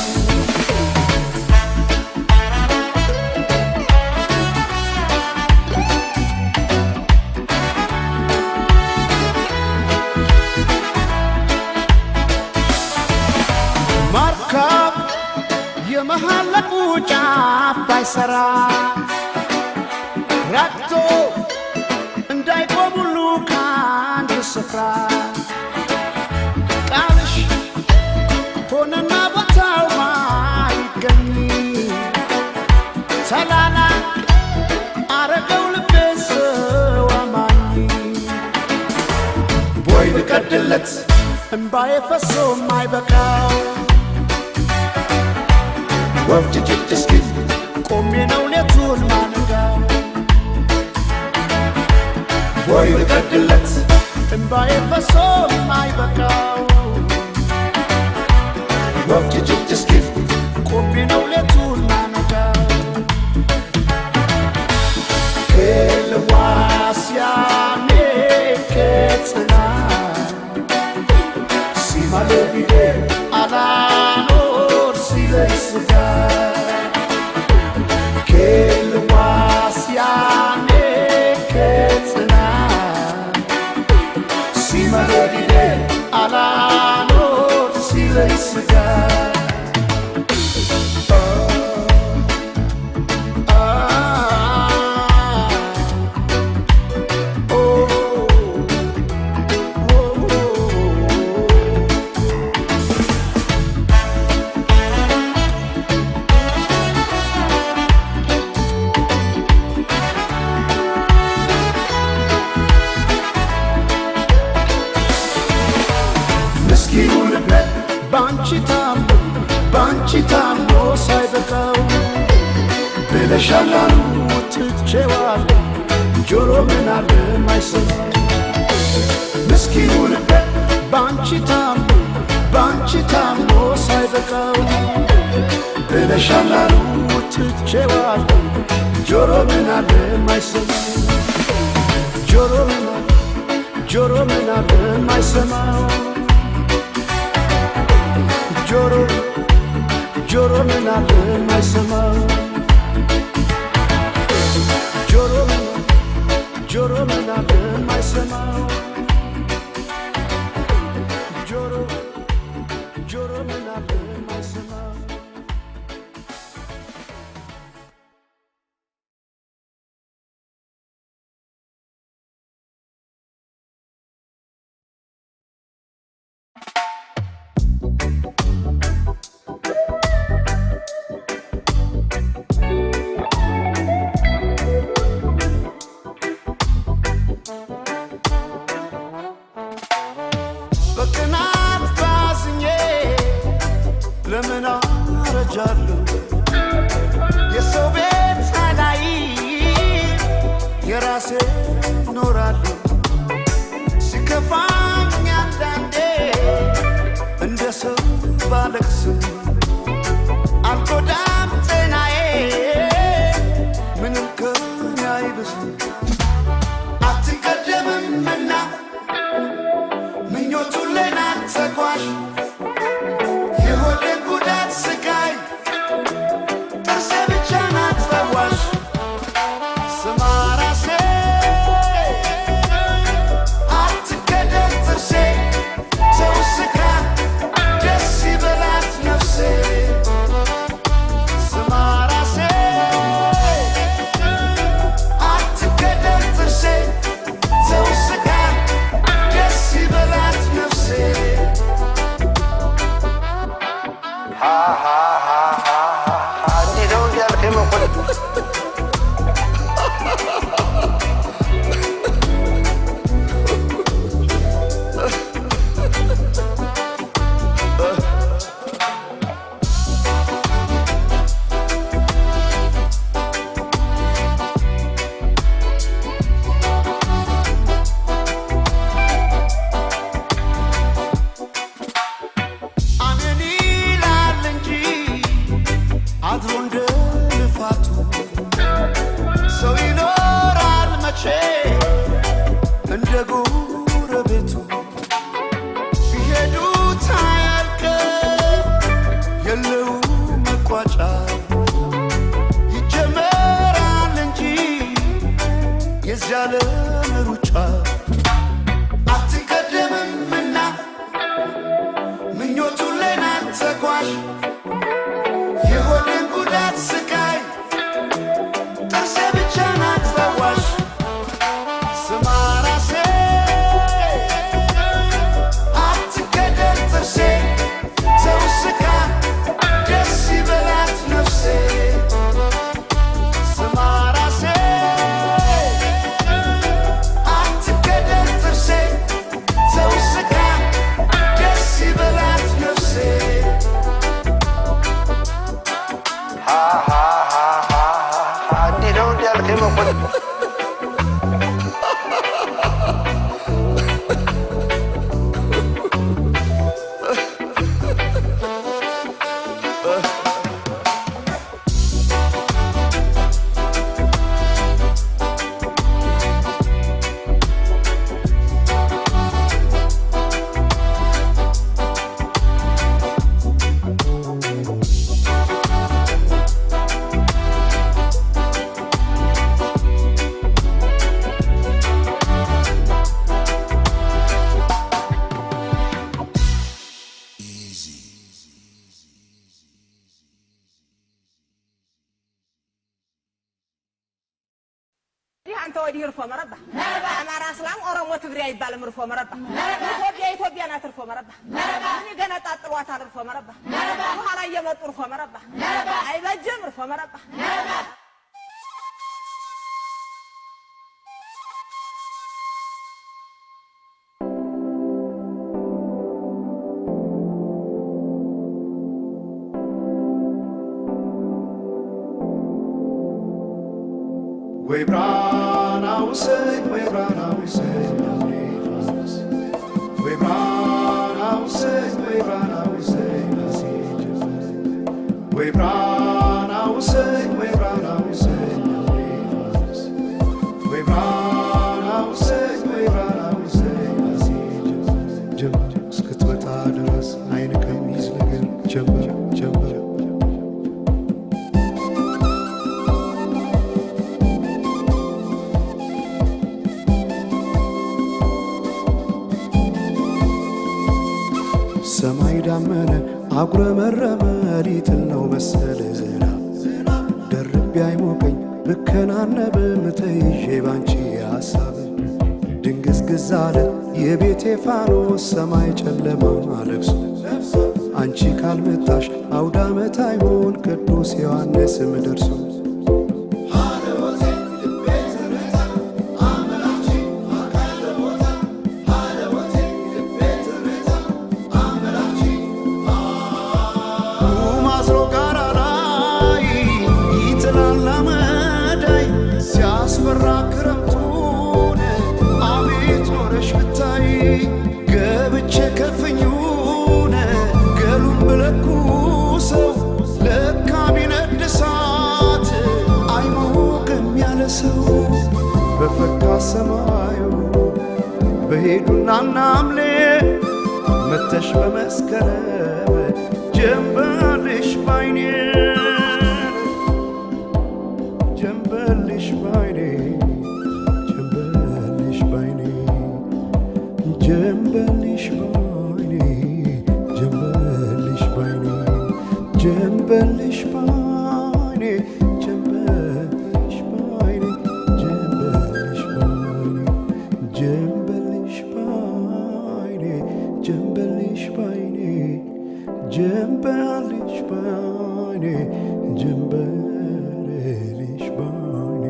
የመሃለቁ ጫፍ ባይሰራ ረግቶ እንዳይቆም ሁሉ ከአንድ ስፍራ ቃልሽ ሆነና ቦታው ማይገኝ ተላላ አረገው ልቤ ሰው አማኝ ቦይ ልቀድለት እምባዬ ፈሶ ማይበቃው ወፍጭጭ እስኪ ቆሜ ነው ሌቱን ማነጋው ቦይ ልቀድለት እምባዬ ፈሶ ማይበቃው ወፍጭጭ እስኪ ቆሜ ነው ሌቱን ማነጋው ልዋስያኔ ከጽና ሲማለቢዴ አላኖር ሲለኝ ስጋ ልዋስያኔ ከጽና ሲማለቢዴ አላኖር ሲለኝ ስጋ ምስኪኑ ልቤ ባንቺ ታሞ ሳይበቃው ብለሻላሉ ትቼዋለሁ ጆሮ ምን አለ ማይሰማ ምስኪኑ ልቤ ባንቺ ታሞ ሳይበቃው ብለሻላሉ ትቼዋለሁ ጆሮ ምን አለ ማይሰማ ጆሮ ምን አለ ማይሰማው ጆሮ ምን አለ ማይሰማው ጆሮ ምን አለ ማይሰማው ጆሮ ምን አለ ማይሰማው በቅናት ባዝኜ ለምን አረጃለሁ የሰው ቤት ላይ የራሴ ኖራለሁ ሲከፋኝ አለቅስም አልጎዳም ጤናዬ ምንም ከኔ አይብስም አትቀደምምና ምኞቱን ለናት ተጓዥ የሆዴን ጉዳት ስቃይ ጥርሴ ብቻ ናት ፈዋሽ ስማ ራሴ አትከደን ጥርሴ ሰው ስካ ደስ ይበላት ነፍሴ ስማ ራሴ አትከደን ጥርሴ ሰው ስካ ደስ ይበላት ነፍሴ እንዲህ ነው እንዲያልከኝ መቆል አሜን ይላል እንጂ አድሮ እንደ ልፋቱ ሰው ይኖራል መቼ እንደ ጎረቤቱ ቢሄዱት አያልቅም የለው መቋጫ ይጀመራል እንጂ የዚህ ዓለም ሩጫ አትቀደምምና ምኞቱን ለናት ተጓዥ የሆዴን ጉዳት ስቃይ ጥርሴ ብቻ ናት ፈዋሽ ስማ ራሴ አትከደን ጥርሴ ሰው ስካ ደስ ይበላት ነፍሴ ስማ ራሴ አትከደን ጥርሴ ሰው ስካ ደስ ይበላት ነፍሴ እንዲህ ነው እንዲያልከኝ መቆል አንተ ወዲህ እርፎ መረባ አማራ እስላም ኦሮሞ ትግሬ አይባልም እርፎ መረባ ኢትዮጵያ ናት እርፎ መረባ እኔ ገና ጣጥሏታል እርፎ መረባ በኋላ እየመጡ እርፎ መረባ አይበጅም እርፎ መረባ ወይ ብራናው ሰኝ ወይ ብራናው ሰኝ አሜፋስ ወይ ብራናው ሰኝ ወይ ብራናው ሰኝ አሲጅ ወይ ብራናው ሰኝ ወይ ብራናው ሰኝ አሜፋስ ወይ ብራናው ሰኝ ወይ ብራናው ሰኝ አሲጅ ጀምር እስክትወጣ ድረስ አይን ከሚይዝ ነገር ጀምር ጀምር ሰማይ ዳመነ አጉረመረመ ሊጥል ነው መሰለ ዝናብ ደርቤ አይሞቀኝ ብከናነብ ምተይዤ ባንቺ ሐሳብ ድንግዝግዝ አለ የቤቴ ፋኖስ ሰማይ ጨለማ ለብሶ አንቺ ካልመጣሽ አውደ ዓመት አይሆን ቅዱስ ዮሐንስም ደርሶ ገብቼ ከፍኙነ ገሉን ብለኩ በሄዱና ናምሌ መተሽ በመስከረም ጀንበልሽ ባይኔ ጀንበልሽ ባይኔ ጀንበልሽ ባይኔ ጀንበልሽ ባይኔ ጀንበልሽ ባይኔ ጀንበልሽ ባይኔ ጀንበልሽ ባይኔ ጀንበልሽ ባይኔ ጀንበልሽ ባይኔ ጀንበልሽ ባይኔ ጀንበልሽ ባይኔ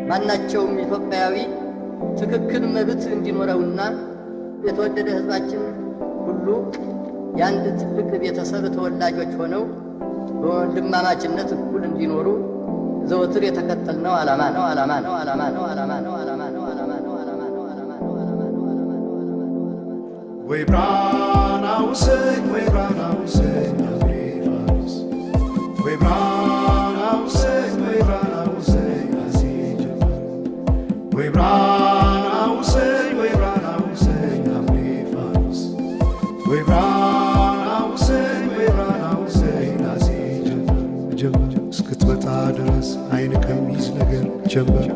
ማናቸውም ኢትዮጵያዊ ትክክል መብት እንዲኖረውና የተወደደ ሕዝባችን ሁሉ የአንድ ትልቅ ቤተሰብ ተወላጆች ሆነው በወንድማማችነት እኩል እንዲኖሩ ዘወትር የተከተልነው ዓላማ ነው። ወይ ብራና ውሰኝ ወይ ብራና ውሰኝ አብሬፋስ ወይ ብራና ውሰኝ ወይ ብራና ውሰኝ አሲጀመር ወይ ብራና ውሰኝ ወይ ብራና ውሰኝ አብሬፋስ ወይ ብራና ውሰኝ ወይ ብራና ውሰኝ አሲጀመር ጀመር እስክትመጣ ድረስ አይን ከሚይዝ ነገር ጀመር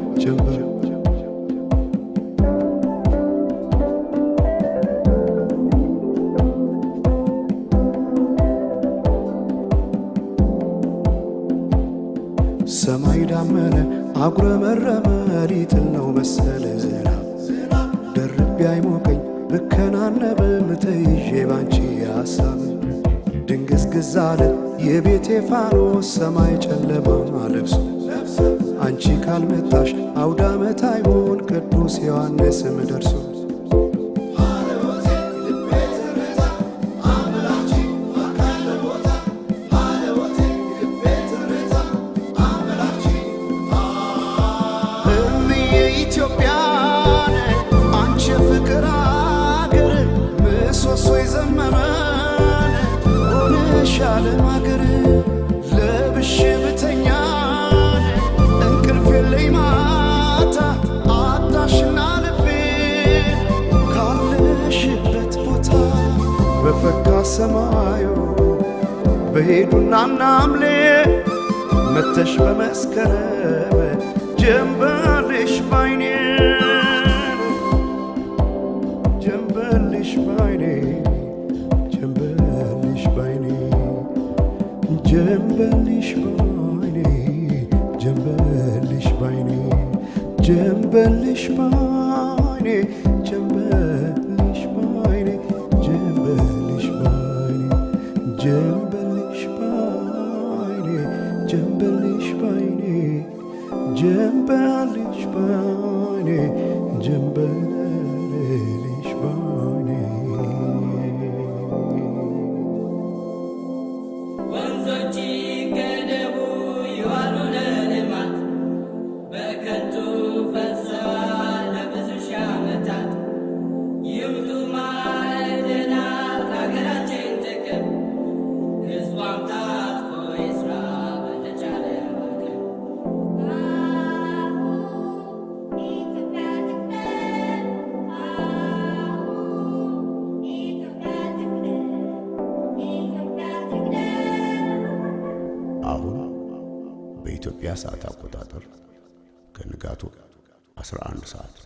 ሰማይ ዳመነ አጉረመረመ ሊጥል ነው መሰለ ዝናብ ደርቤ አይሞቀኝ ብከናነብም ተይዤ ባንቺ ሐሳብ ድንግዝግዝ አለ የቤቴ ፋኖስ ሰማይ ጨለማ ለብሶ አንቺ ካልመጣሽ አውደ ዓመት አይሆን ቅዱስ ዮሐንስም ደርሶ ኢትዮጵያን አንቺ ፍቅር አገር ምሰሶ የዘመመን ሆነሻል ማገር ለብሽ ብተኛን እንቅልፍ የለኝ ማታ አጣሽና ልቤ ካለሽበት ቦታ በፈካ ሰማዩ በሄዱና ናምሌ መተሽ በመስከረም ጀንበልሽ ባይኔ ጀንበልሽ ባይኔ ጀንበልሽ ባይኔ ጀንበልሽ ባይኔ ጀንበልሽ ባይኔ ጀንበልሽ ባይኔ ጀንበልሽ ባይኔ ጀንበልሽ ባይኔ ጀንበልሽ ባይኔ ጀንበልሽ ባይኔ ጀንበልሽ ባይኔ ጀንበልሽ ባይኔ ወንዞች ገደቡ ይዋሉ ለልማት በከንቱ ፈሰዋል ለብዙ ሺህ ዓመታት ይምጡ ማዕድናት ሀገራችን ጥቅም ሕዝቧም ታጥቆ ይስራ በተቻለ አቅም አሁን በኢትዮጵያ ሰዓት አቆጣጠር ከንጋቱ 11 ሰዓት